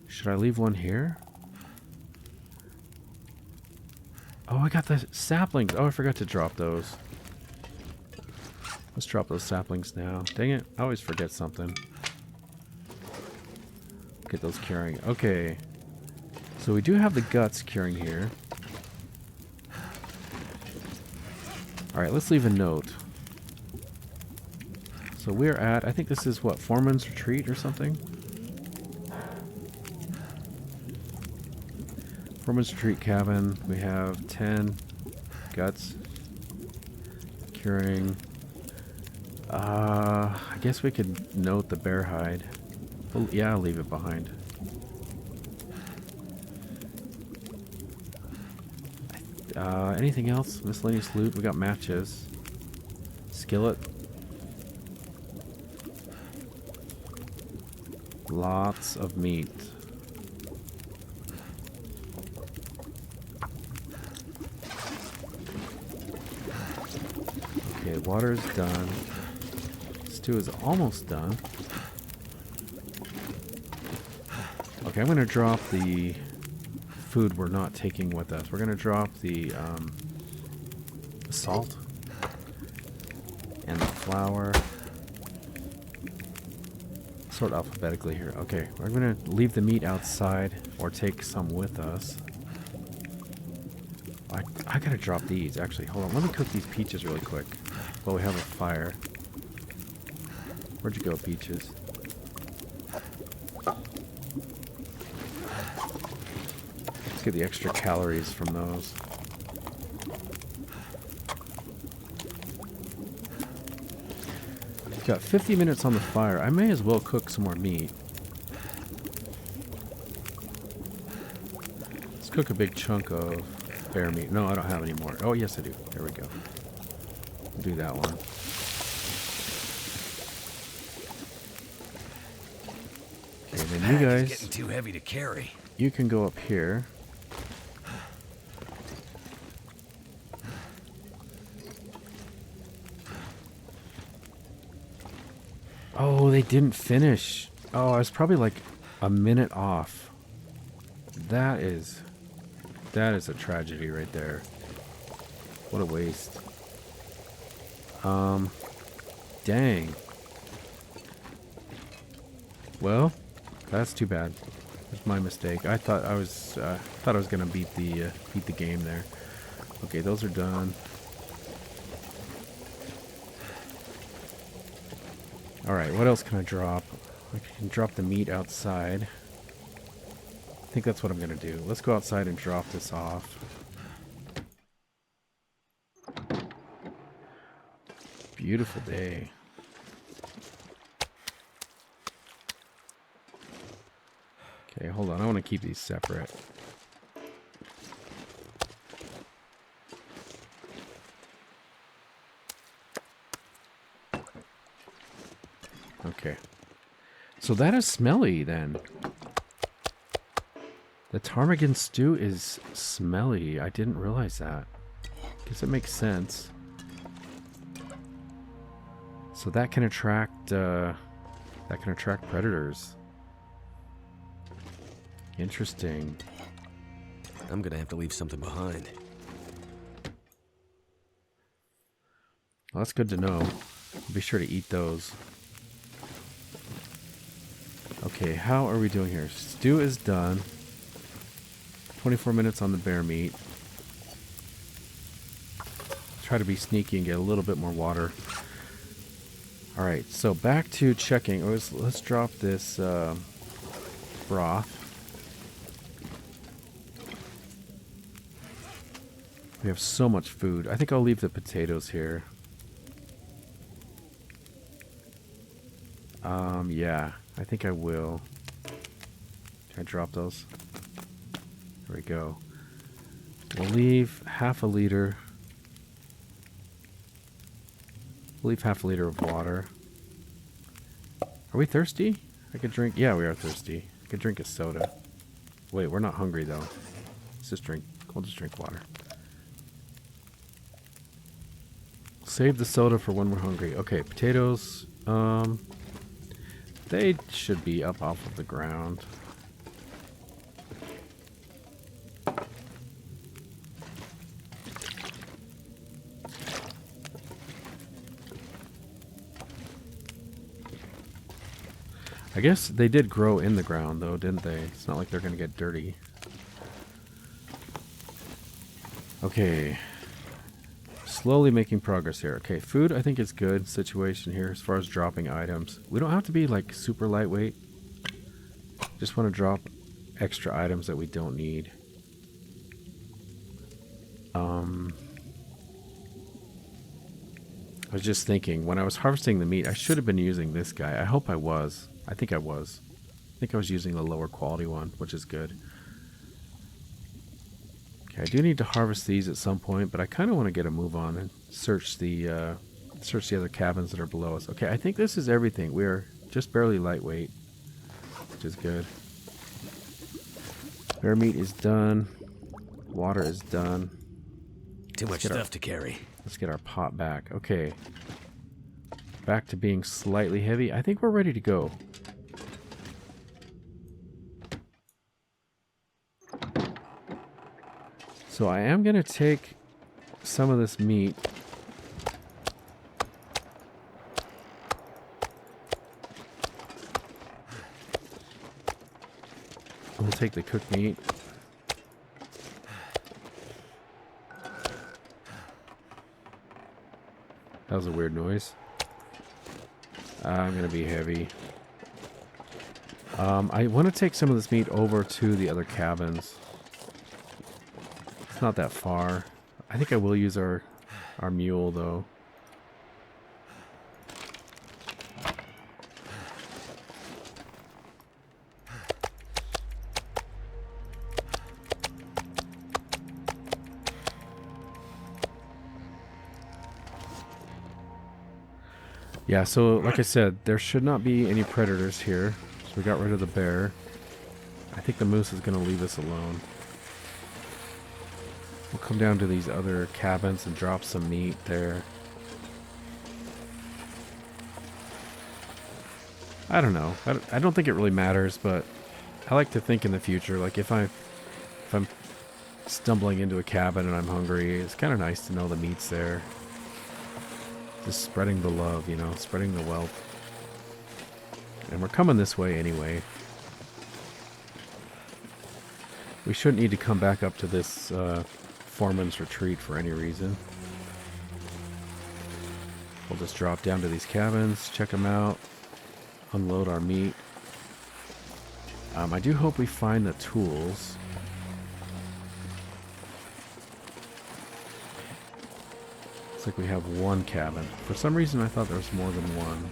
Should I leave one here? Oh, I got the saplings. Oh, I forgot to drop those. Let's drop those saplings now. Dang it, I always forget something. Get those curing. Okay. So we do have the guts curing here. Alright, let's leave a note. So we're at, I think this is what, Foreman's Retreat or something? Foreman's Retreat cabin. We have 10 guts curing. I guess we could note the bear hide. Well, yeah, I'll leave it behind. Anything else? Miscellaneous loot. We got matches. Skillet. Lots of meat. Okay, water's done. Stew is almost done. Okay, I'm going to drop the food we're not taking with us. We're going to drop the salt and the flour. Sort alphabetically here. Okay, we're going to leave the meat outside or take some with us. I got to drop these, actually. Hold on, let me cook these peaches really quick while we have a fire. Where'd you go, peaches? Let's get the extra calories from those. We've got 50 minutes on the fire. I may as well cook some more meat. Let's cook a big chunk of bear meat. No, I don't have any more. Oh, yes, I do. There we go. We'll do that one. Okay, then you guys, getting too heavy to carry. You can go up here. Oh, they didn't finish. Oh, I was probably like a minute off. That is a tragedy right there. What a waste. Dang. Well, that's too bad. That's my mistake. I thought I was gonna beat the game there. Okay, those are done. All right, what else can I drop? I can drop the meat outside. I think that's what I'm gonna do. Let's go outside and drop this off. Beautiful day. Okay, hold on. I want to keep these separate. Okay. So that is smelly then. The Ptarmigan Stew is smelly. I didn't realize that. Guess it makes sense. So that can attract predators. Interesting. I'm gonna have to leave something behind. Well, that's good to know. I'll be sure to eat those. Okay, how are we doing here? Stew is done. 24 minutes on the bear meat. Try to be sneaky and get a little bit more water. Alright, so back to checking. Let's drop this broth. We have so much food. I think I'll leave the potatoes here. Yeah, I think I will. Can I drop those? There we go. We'll leave half a liter. We'll leave half a liter of water. Are we thirsty? I could drink. Yeah, we are thirsty. I could drink a soda. Wait, we're not hungry though. Let's just drink. We'll just drink water. Save the soda for when we're hungry. Okay, potatoes. They should be up off of the ground. I guess they did grow in the ground though, didn't they? It's not like they're gonna get dirty. Okay. Slowly making progress here. Okay, food I think is good situation here as far as dropping items. We don't have to be like super lightweight. Just want to drop extra items that we don't need. I was just thinking, when I was harvesting the meat, I should have been using this guy. I hope I was. I think I was. I think I was using the lower quality one, which is good. Okay, I do need to harvest these at some point, but I kind of want to get a move on and search the other cabins that are below us. Okay, I think this is everything. We are just barely lightweight, which is good. Bear meat is done. Water is done. Too much stuff to carry. Let's get our pot back. Okay. Back to being slightly heavy. I think we're ready to go. So I am going to take some of this meat. We'll take the cooked meat. That was a weird noise. I'm going to be heavy. I want to take some of this meat over to the other cabins. It's not that far. I think I will use our mule though. Yeah, so like I said, there should not be any predators here. So we got rid of the bear. I think the moose is going to leave us alone. We'll come down to these other cabins and drop some meat there. I don't know. I don't think it really matters, but I like to think in the future, like if I'm stumbling into a cabin and I'm hungry, it's kind of nice to know the meat's there. Just spreading the love, you know, spreading the wealth. And we're coming this way anyway. We shouldn't need to come back up to this Foreman's retreat for any reason. We'll just drop down to these cabins, check them out, unload our meat. I do hope we find the tools. Looks like we have one cabin. For some reason I thought there was more than one.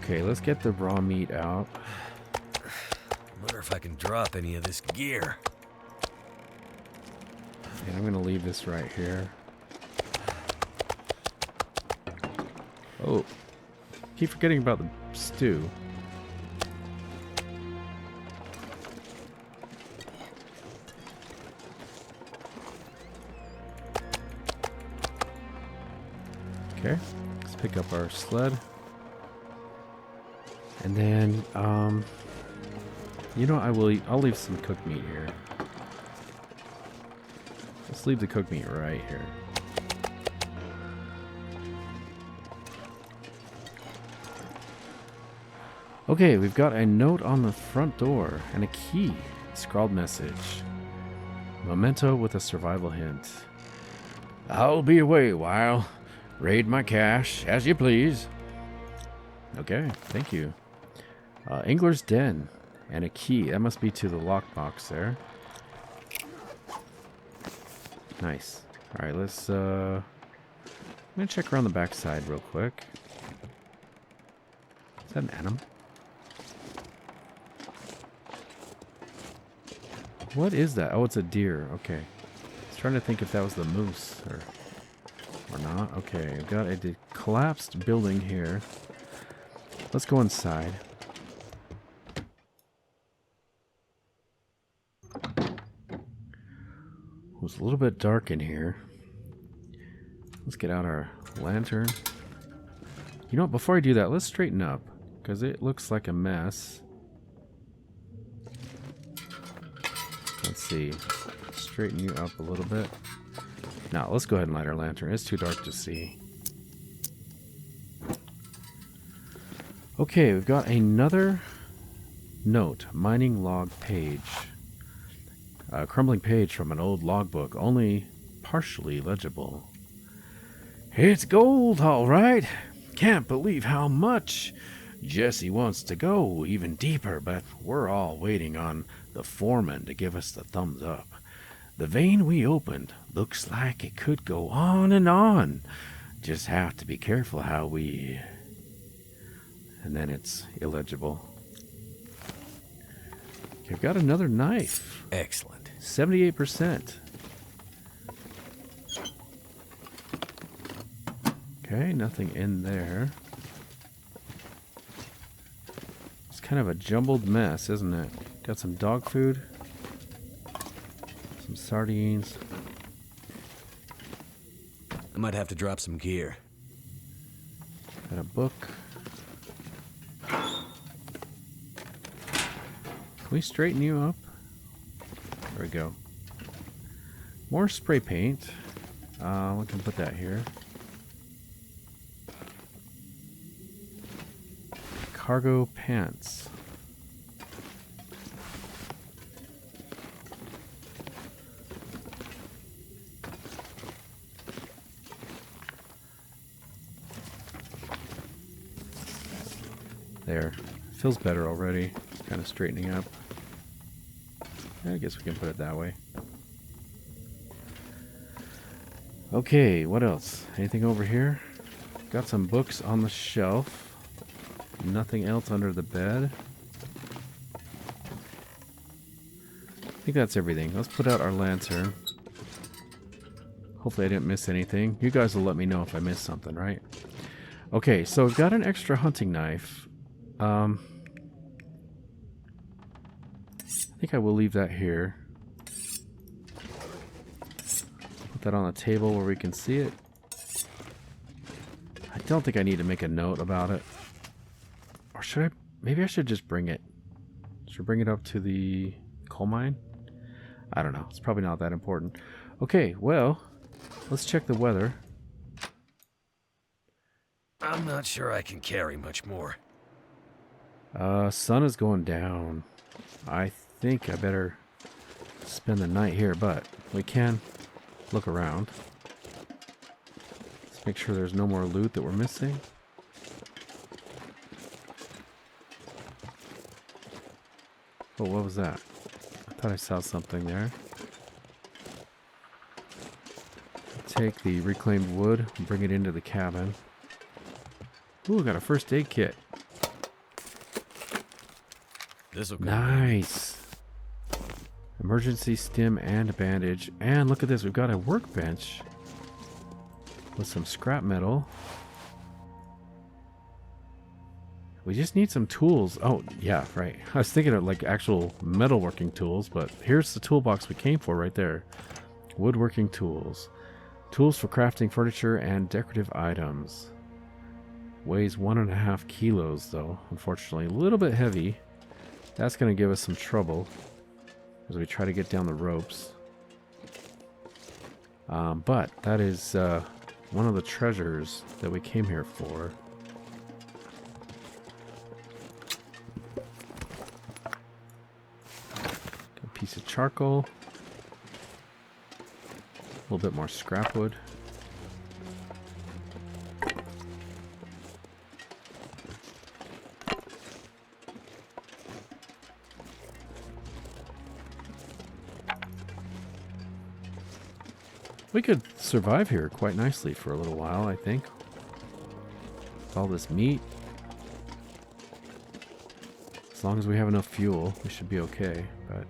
Okay, let's get the raw meat out. Wonder if I can drop any of this gear. And I'm going to leave this right here. Oh, keep forgetting about the stew. Okay, let's pick up our sled. And then, you know, I'll leave some cooked meat here. Let's leave the cooked meat right here. Okay, we've got a note on the front door and a key. Scrawled message. Memento with a survival hint. I'll be away a while. Raid my cache as you please. Okay, thank you. Angler's Den and a key. That must be to the lockbox there. Nice. Alright, let's I'm gonna check around the backside real quick. Is that an atom? What is that? Oh, it's a deer. Okay. I was trying to think if that was the moose or not. Okay, I've got a collapsed building here. Let's go inside. It was a little bit dark in here. Let's get out our lantern. You know what? Before I do that, let's straighten up, because it looks like a mess. Let's see. Straighten you up a little bit. Now, let's go ahead and light our lantern. It's too dark to see. Okay, we've got another note. Mining log page. A crumbling page from an old logbook, only partially legible. It's gold, all right. Can't believe how much. Jesse wants to go even deeper, but we're all waiting on the Foreman to give us the thumbs up. The vein we opened looks like it could go on and on. Just have to be careful how we... And then it's illegible. Okay, I've got another knife. Excellent. 78%. Okay, nothing in there. It's kind of a jumbled mess, isn't it? Got some dog food. Some sardines. I might have to drop some gear. Got a book. Can we straighten you up? There we go. More spray paint. We can put that here. Cargo pants. There. Feels better already. It's kind of straightening up. I guess we can put it that way. Okay, what else? Anything over here? Got some books on the shelf. Nothing else under the bed. I think that's everything. Let's put out our lantern. Hopefully I didn't miss anything. You guys will let me know if I missed something, right? Okay, so I've got an extra hunting knife. I think I will leave that here. Put that on the table where we can see it. I don't think I need to make a note about it. Or should I? Maybe I should just bring it. Should I bring it up to the coal mine? I don't know. It's probably not that important. Okay, well, let's check the weather. I'm not sure I can carry much more. Sun is going down. I think I better spend the night here, but we can look around. Let's make sure there's no more loot that we're missing. Oh, what was that? I thought I saw something there. Take the reclaimed wood and bring it into the cabin. Ooh, we got a first aid kit. This'll go Nice. Emergency stim and a bandage. And look at this, we've got a workbench with some scrap metal. We just need some tools. Oh, yeah, right. I was thinking of like actual metalworking tools, but here's the toolbox we came for right there. Woodworking tools. Tools for crafting furniture and decorative items. Weighs 1.5 kilos though, unfortunately. A little bit heavy. That's going to give us some trouble as we try to get down the ropes. But that is one of the treasures that we came here for. A piece of charcoal. A little bit more scrap wood. We could survive here quite nicely for a little while, I think. With all this meat. As long as we have enough fuel, we should be okay, but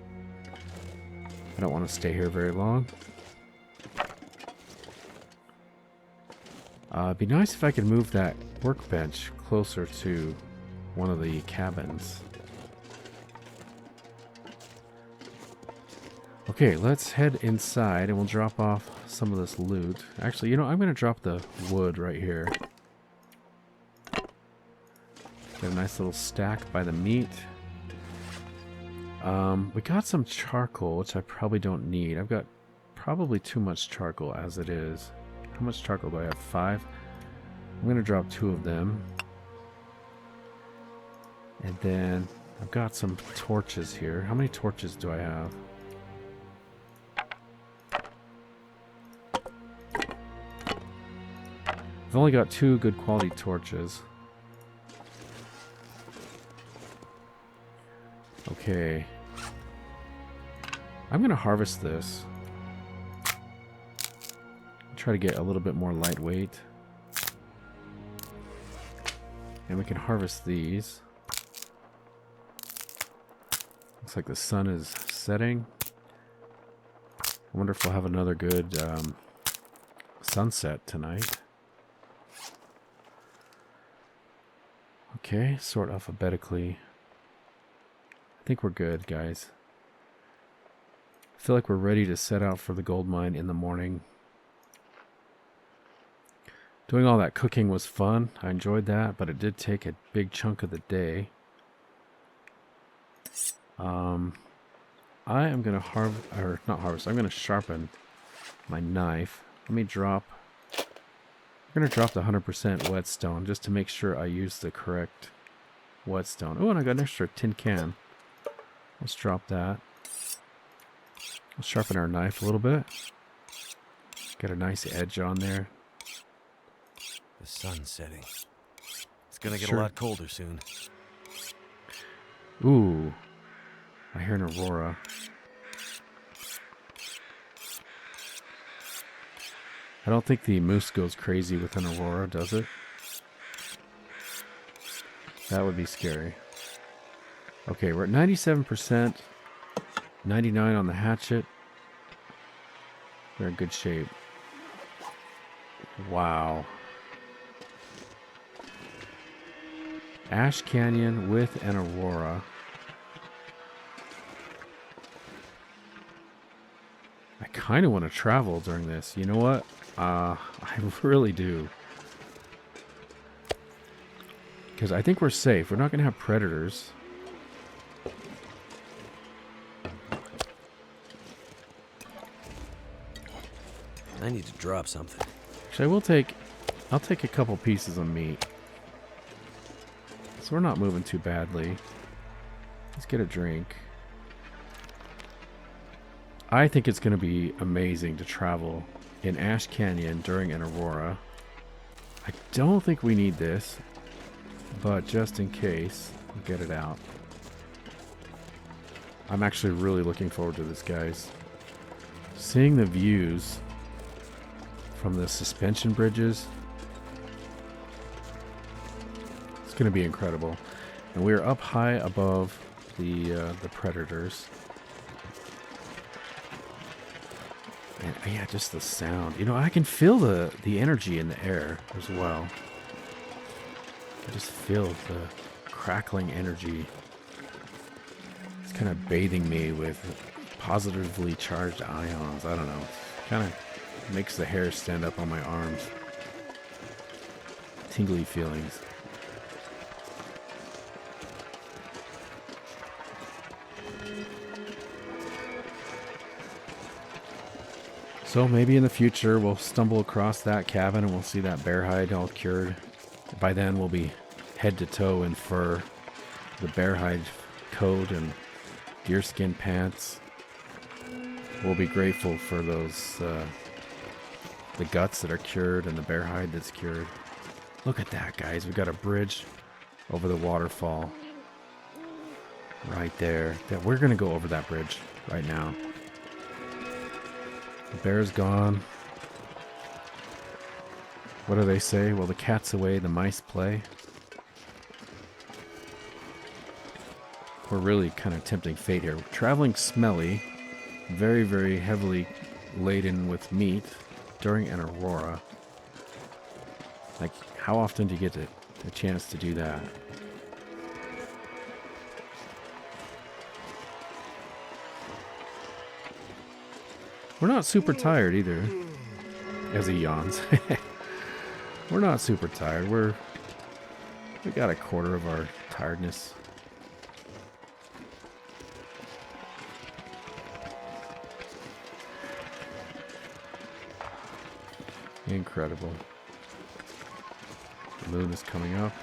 I don't want to stay here very long. It'd be nice if I could move that workbench closer to one of the cabins. Okay, let's head inside and we'll drop off some of this loot. Actually, you know, I'm going to drop the wood right here. Get a nice little stack by the meat. We got some charcoal, which I probably don't need. I've got probably too much charcoal as it is. How much charcoal do I have? 5? I'm going to drop 2 of them. And then I've got some torches here. How many torches do I have? I've only got 2 good quality torches. Okay. I'm going to harvest this. Try to get a little bit more lightweight. And we can harvest these. Looks like the sun is setting. I wonder if we'll have another good sunset tonight. Okay, sort alphabetically. I think we're good, guys. I feel like we're ready to set out for the gold mine in the morning. Doing all that cooking was fun. I enjoyed that, but it did take a big chunk of the day. I am going to I'm going to sharpen my knife. Let me drop... I'm going to drop the 100% whetstone just to make sure I use the correct whetstone. Oh, and I got an extra tin can. Let's drop that. Let's sharpen our knife a little bit. Get a nice edge on there. The sun's setting. It's gonna get a lot colder soon. Ooh. I hear an aurora. I don't think the moose goes crazy with an aurora, does it? That would be scary. Okay, we're at 97%. 99 on the hatchet. We're in good shape. Wow. Ash Canyon with an aurora. I kind of want to travel during this. You know what? I really do. Because I think we're safe. We're not going to have predators. I need to drop something. Actually, I'll take a couple pieces of meat. So we're not moving too badly. Let's get a drink. I think it's going to be amazing to travel in Ash Canyon during an aurora. I don't think we need this, but just in case, we'll get it out. I'm actually really looking forward to this, guys. Seeing the views from the suspension bridges, it's going to be incredible. And we're up high above the predators. And yeah, just the sound. You know, I can feel the energy in the air as well. I just feel the crackling energy. It's kind of bathing me with positively charged ions. I don't know. It kind of makes the hair stand up on my arms. Tingly feelings. So maybe in the future we'll stumble across that cabin and we'll see that bear hide all cured. By then we'll be head to toe in fur, the bear hide coat and deerskin pants. We'll be grateful for those the guts that are cured and the bear hide that's cured. Look at that, guys. We've got a bridge over the waterfall right there. We're going to go over that bridge right now. The bear's gone. What do they say? Well, the cat's away, the mice play. We're really kind of tempting fate here. We're traveling smelly, very, very heavily laden with meat during an aurora. Like, how often do you get a chance to do that? We're not super tired either, as he yawns. We're not super tired. We got a quarter of our tiredness. Incredible. The moon is coming up.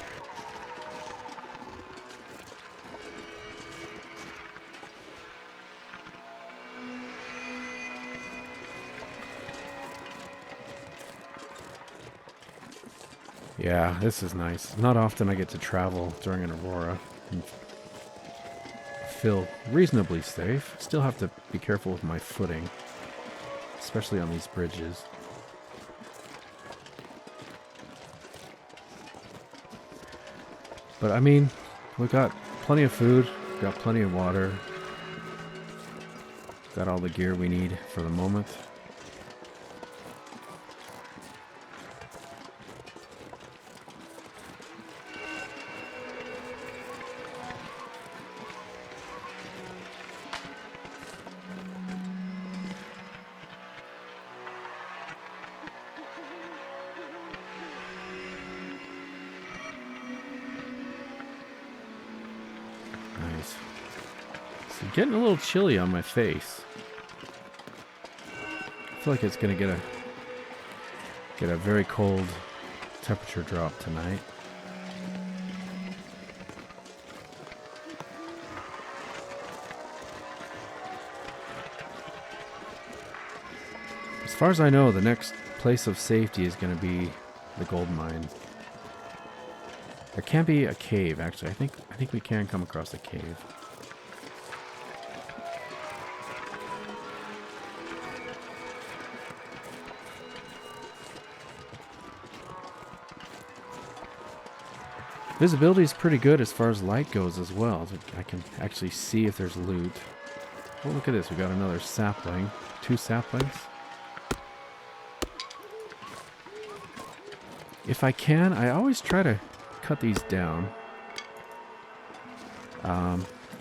Yeah, this is nice. Not often I get to travel during an aurora and feel reasonably safe. Still have to be careful with my footing, especially on these bridges. But I mean, we've got plenty of food, we've got plenty of water, got all the gear we need for the moment. Nice. It's getting a little chilly on my face. I feel like it's gonna get a very cold temperature drop tonight. As far as I know, the next place of safety is going to be the gold mine. There can be a cave, actually. I think we can come across a cave. Visibility is pretty good as far as light goes as well. I can actually see if there's loot. Oh, look at this. We got another sapling. 2 saplings. If I can, I always try to cut these down.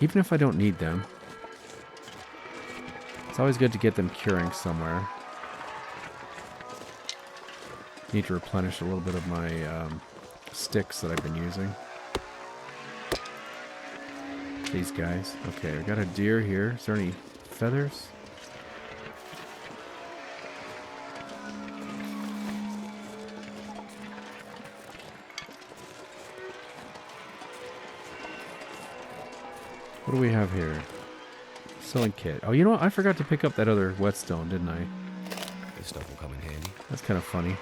Even if I don't need them. It's always good to get them curing somewhere. Need to replenish a little bit of my sticks that I've been using. These guys. Okay, we got a deer here. Is there any feathers? What do we have here? Sewing kit. Oh, you know what? I forgot to pick up that other whetstone, didn't I? This stuff will come in handy. That's kind of funny.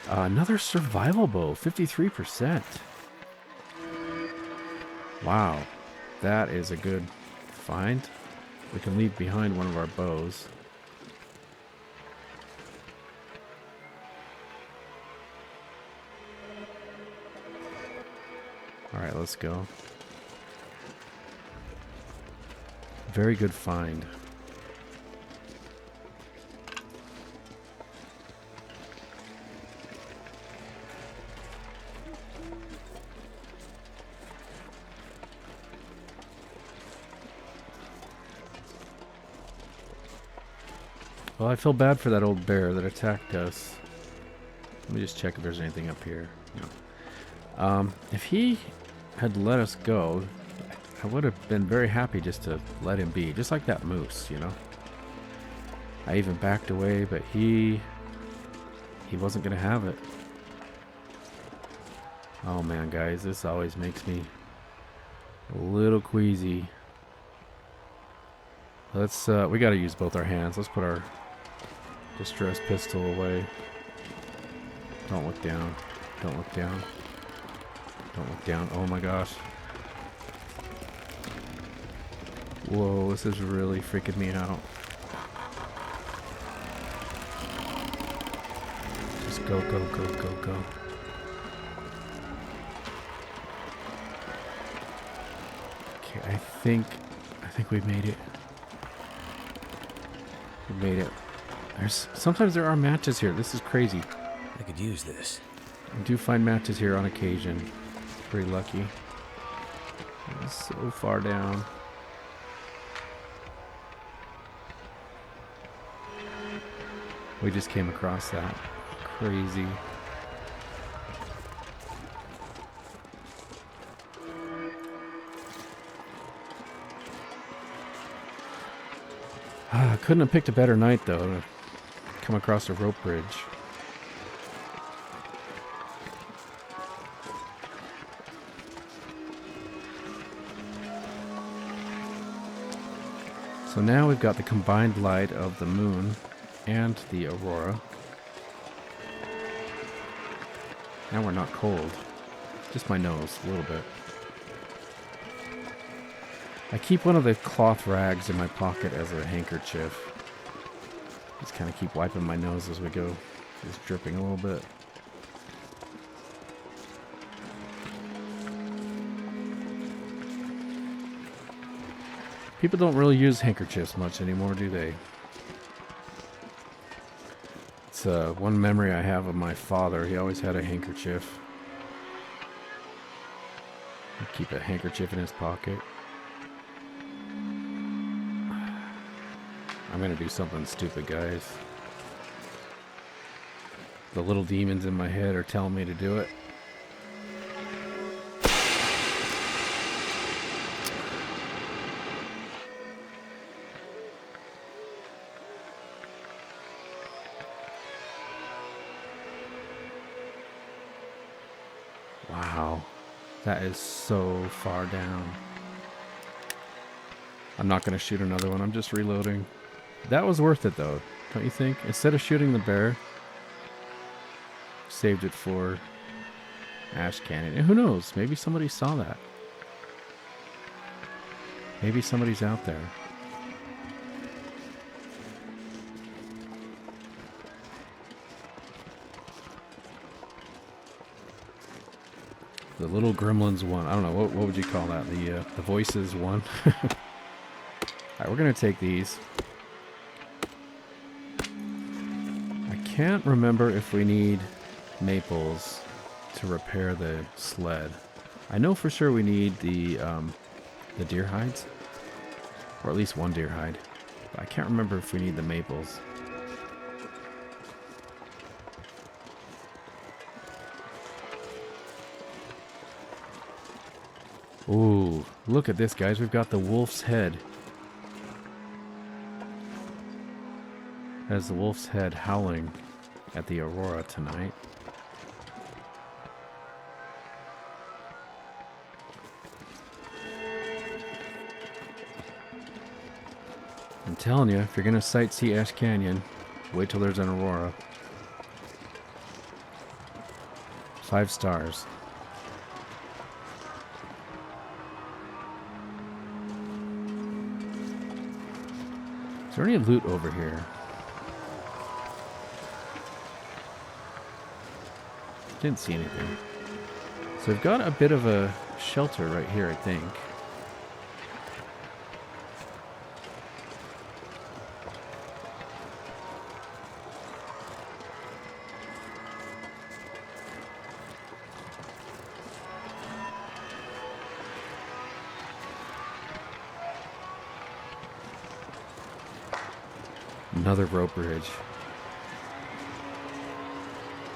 Another survival bow, 53%. Wow. That is a good find. We can leave behind one of our bows. Alright, let's go. Very good find. Well, I feel bad for that old bear that attacked us. Let me just check if there's anything up here. No. If he had let us go, I would have been very happy just to let him be. Just like that moose, you know? I even backed away, but he wasn't going to have it. Oh man, guys, this always makes me a little queasy. Let's, we got to use both our hands. Let's put our distress pistol away. Don't look down. Don't look down. Don't look down. Oh my gosh. Whoa, this is really freaking me out. Just go, go, go, go, go. Okay, I think we made it. We made it. Sometimes there are matches here. This is crazy. I could use this. I do find matches here on occasion. Pretty lucky. It's so far down. We just came across that. Crazy. Couldn't have picked a better night though to come across a rope bridge. So now we've got the combined light of the moon and the aurora. Now we're not cold. Just my nose, a little bit. I keep one of the cloth rags in my pocket as a handkerchief. Just kind of keep wiping my nose as we go. Just dripping a little bit. People don't really use handkerchiefs much anymore, do they? It's one memory I have of my father. He always had a handkerchief. He'd keep a handkerchief in his pocket. I'm gonna do something stupid, guys. The little demons in my head are telling me to do it. Wow, that is so far down. I'm not gonna shoot another one, I'm just reloading. That was worth it though, don't you think? Instead of shooting the bear, saved it for Ash Canyon. And who knows, maybe somebody saw that. Maybe somebody's out there. The little gremlins won. I don't know, what would you call that? The voices won. Alright, we're gonna take these. I can't remember if we need maples to repair the sled. I know for sure we need the deer hides, or at least one deer hide. But I can't remember if we need the maples. Ooh, look at this, guys. We've got the wolf's head. Has the wolf's head howling at the aurora tonight. telling you, if you're gonna sightsee Ash Canyon, wait till there's an aurora. 5 stars. Is there any loot over here? Didn't see anything. So we've got a bit of a shelter right here, I think. Another rope bridge.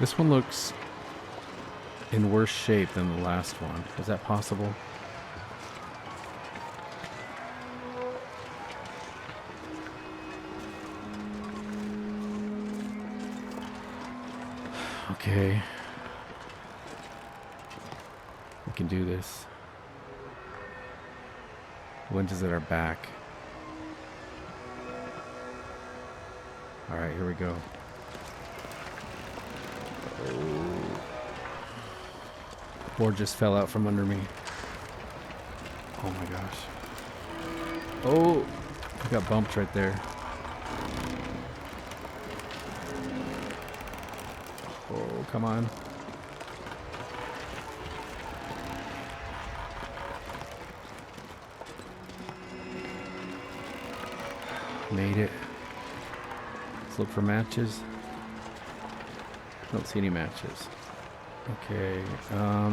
This one looks in worse shape than the last one. Is that possible? Okay. We can do this. Wind is at our back. Alright, here we go. Oh. Board just fell out from under me. Oh my gosh. Oh! I got bumped right there. Oh, come on. Made it. Let's look for matches. Don't see any matches. Okay,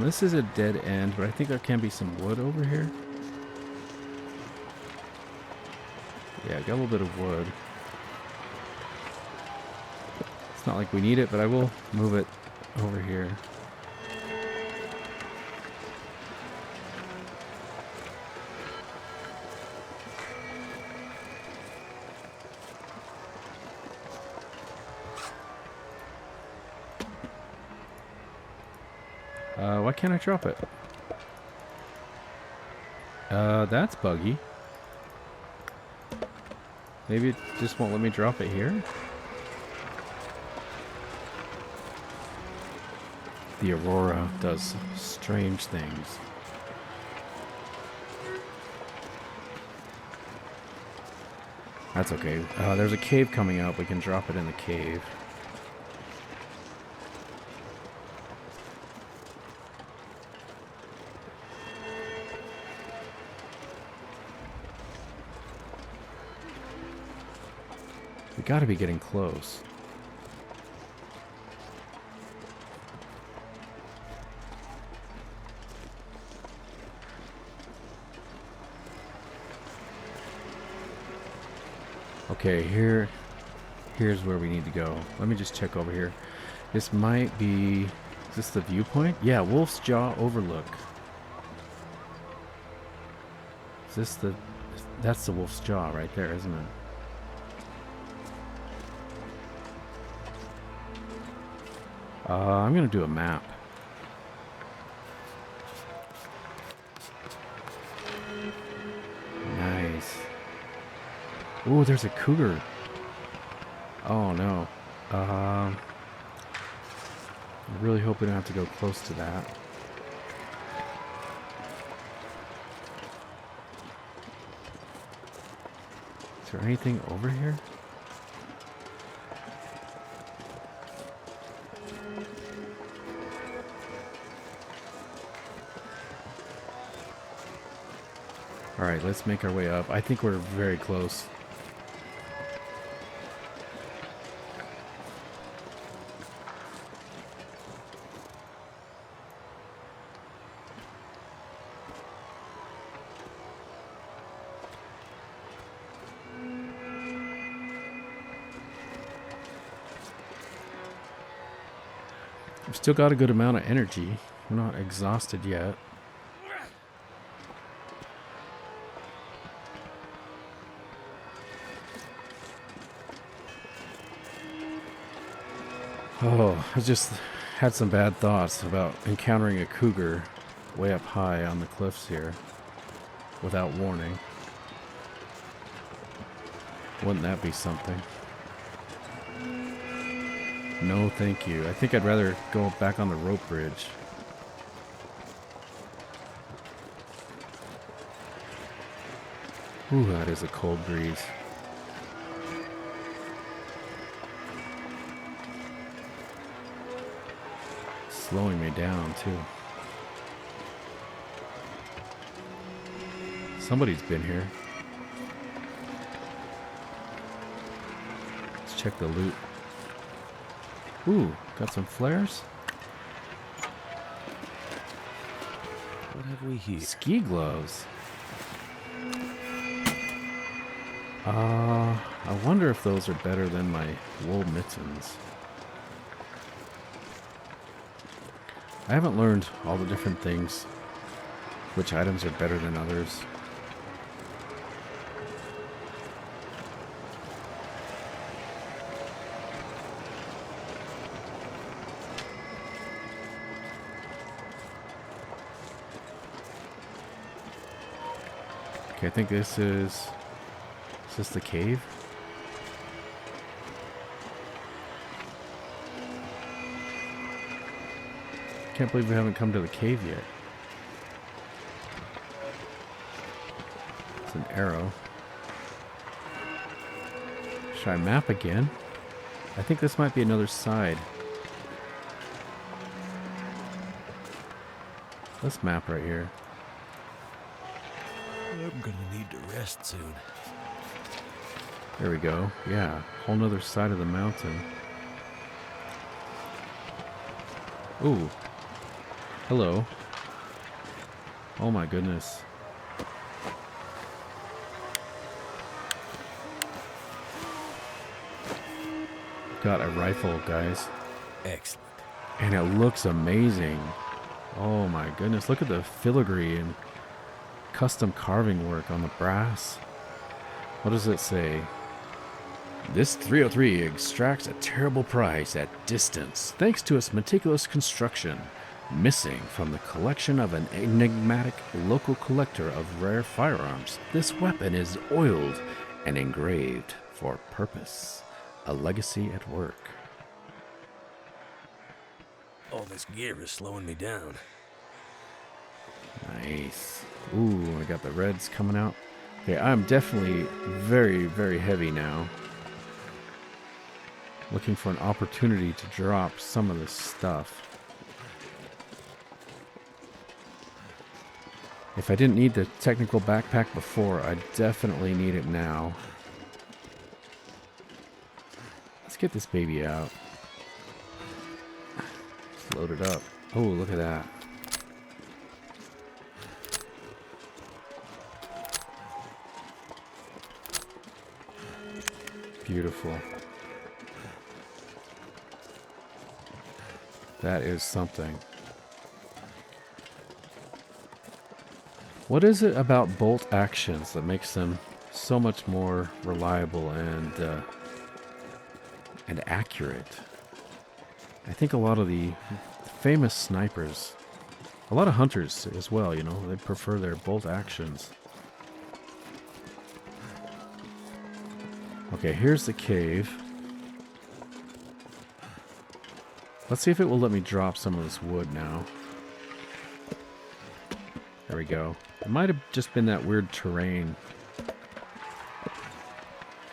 this is a dead end, but I think there can be some wood over here. Yeah, I got a little bit of wood. It's not like we need it, but I will move it over here. Why can't I drop it? That's buggy. Maybe it just won't let me drop it here? The aurora does strange things. That's okay. There's a cave coming up. We can drop it in the cave. We gotta be getting close. Okay, here's where we need to go. Let me just check over here. This might be... Is this the viewpoint? Yeah, Wolf's Jaw Overlook. Is this the... That's the Wolf's Jaw right there, isn't it? I'm gonna do a map. Nice. Ooh, there's a cougar. Oh no. I really hope we don't have to go close to that. Is there anything over here? Alright, let's make our way up. I think we're very close. We've still got a good amount of energy. We're not exhausted yet. Oh, I just had some bad thoughts about encountering a cougar way up high on the cliffs here without warning. Wouldn't that be something? No, thank you. I think I'd rather go back on the rope bridge. Ooh, that is a cold breeze. Slowing me down, too. Somebody's been here. Let's check the loot. Ooh, got some flares. What have we here? Ski gloves. I wonder if those are better than my wool mittens. I haven't learned all the different things, which items are better than others. Okay, I think this is this the cave? Can't believe we haven't come to the cave yet. It's an arrow. Should I map again? I think this might be another side. Let's map right here. I'm gonna need to rest soon. There we go. Yeah, whole nother side of the mountain. Ooh. Hello. Oh my goodness. Got a rifle, guys. Excellent. And it looks amazing. Oh my goodness. Look at the filigree and custom carving work on the brass. What does it say? This 303 extracts a terrible price at distance thanks to its meticulous construction. Missing from the collection of an enigmatic local collector of rare firearms, this weapon is oiled and engraved for purpose. A legacy at work. All this gear is slowing me down. Nice. Ooh, I got the reds coming out. Okay, I'm definitely very, very heavy now. Looking for an opportunity to drop some of this stuff. If I didn't need the technical backpack before, I definitely need it now. Let's get this baby out. Let's load it up. Oh, look at that. Beautiful. That is something. What is it about bolt actions that makes them so much more reliable and accurate? I think a lot of the famous snipers, a lot of hunters as well, you know, they prefer their bolt actions. Okay, here's the cave. Let's see if it will let me drop some of this wood now. There we go. It might have just been that weird terrain.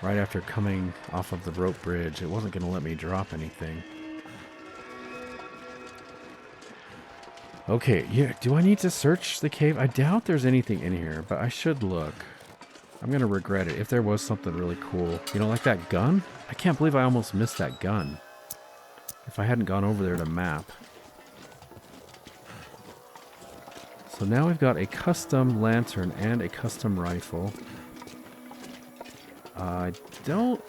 Right after coming off of the rope bridge, it wasn't going to let me drop anything. Okay, yeah, do I need to search the cave? I doubt there's anything in here, but I should look. I'm going to regret it if there was something really cool. You know, like that gun? I can't believe I almost missed that gun. If I hadn't gone over there to map. So now we've got a custom lantern and a custom rifle. I don't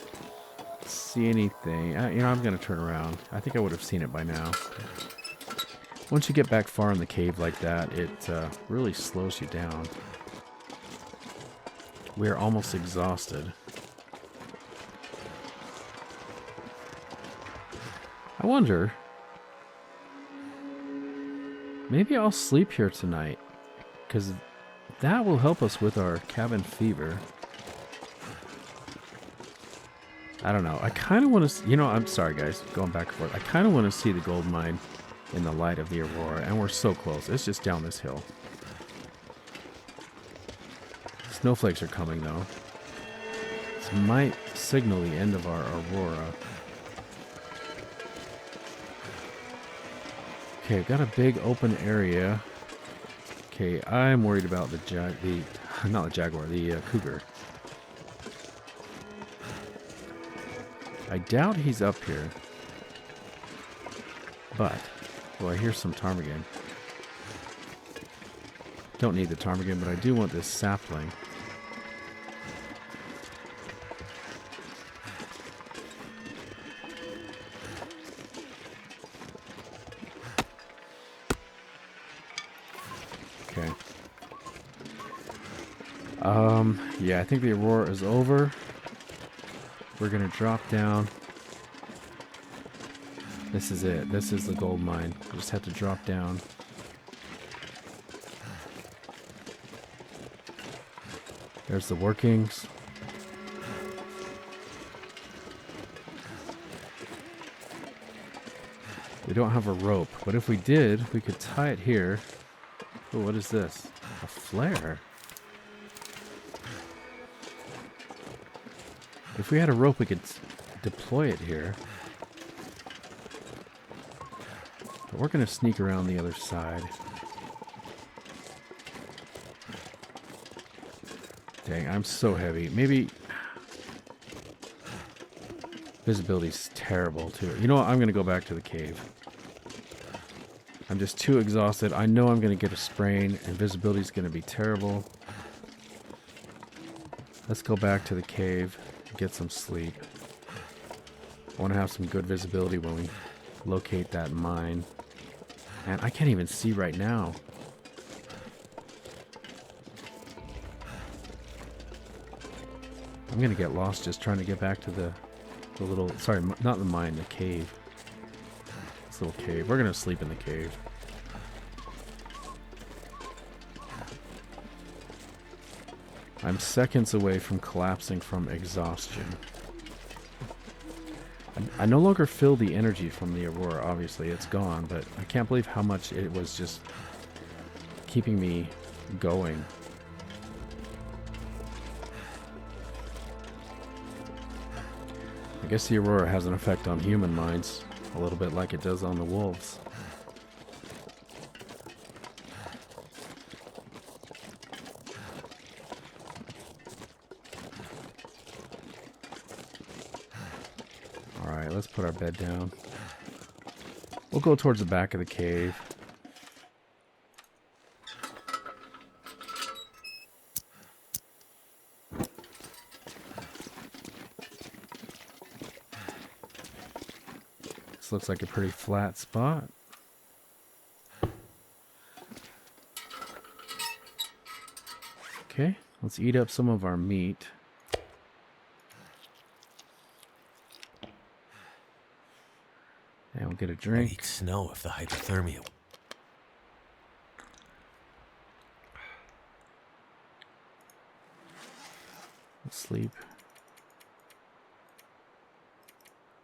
see anything. You know, I'm going to turn around. I think I would have seen it by now. Once you get back far in the cave like that, it really slows you down. We're almost exhausted. I wonder, maybe I'll sleep here tonight, because that will help us with our cabin fever. I don't know. I kind of want to, I'm sorry guys, going back and forth. I kind of want to see the gold mine in the light of the aurora, and we're so close. It's just down this hill. Snowflakes are coming though. This might signal the end of our aurora. Okay, I've got a big open area. Okay, I'm worried about the not the jaguar, the cougar. I doubt he's up here. But, well, I hear some ptarmigan. Don't need the ptarmigan, but I do want this sapling. Okay. Yeah, I think the aurora is over. We're gonna drop down. This is it. This is the gold mine. We just have to drop down. There's the workings. We don't have a rope, but if we did, we could tie it here. Oh, what is this? A flare. If we had a rope, we could deploy it here. But we're going to sneak around the other side. Dang, I'm so heavy. Maybe... Visibility's terrible, too. You know what? I'm going to go back to the cave. I'm just too exhausted. I know I'm going to get a sprain, and visibility's going to be terrible. Let's go back to the cave and get some sleep. I want to have some good visibility when we locate that mine. And I can't even see right now. I'm going to get lost just trying to get back to the little... Sorry, not the mine, the cave. This little cave. We're going to sleep in the cave. I'm seconds away from collapsing from exhaustion. I no longer feel the energy from the aurora, obviously. It's gone, but I can't believe how much it was just keeping me going. I guess the aurora has an effect on human minds, a little bit like it does on the wolves. Alright, let's put our bed down. We'll go towards the back of the cave. This looks like a pretty flat spot. Okay, let's eat up some of our meat. And we'll get a drink. I'd eat snow if the hypothermia. Sleep.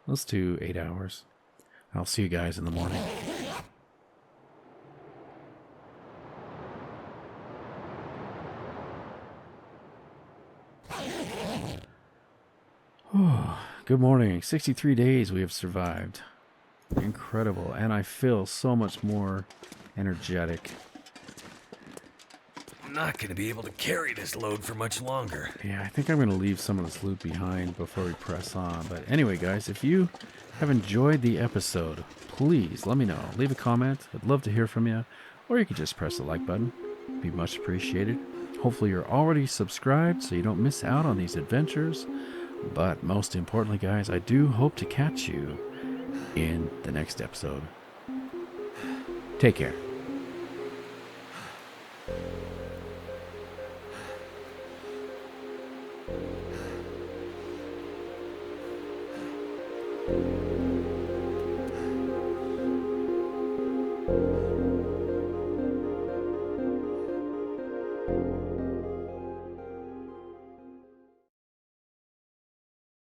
Let's do 8 hours. I'll see you guys in the morning. Good morning. 63 days we have survived. Incredible. And I feel so much more energetic. I'm not going to be able to carry this load for much longer. Yeah, I think I'm going to leave some of this loot behind before we press on. But anyway, guys, if you have enjoyed the episode, please let me know. Leave a comment. I'd love to hear from you. Or you could just press the like button. It'd be much appreciated. Hopefully you're already subscribed so you don't miss out on these adventures. But most importantly, guys, I do hope to catch you in the next episode. Take care.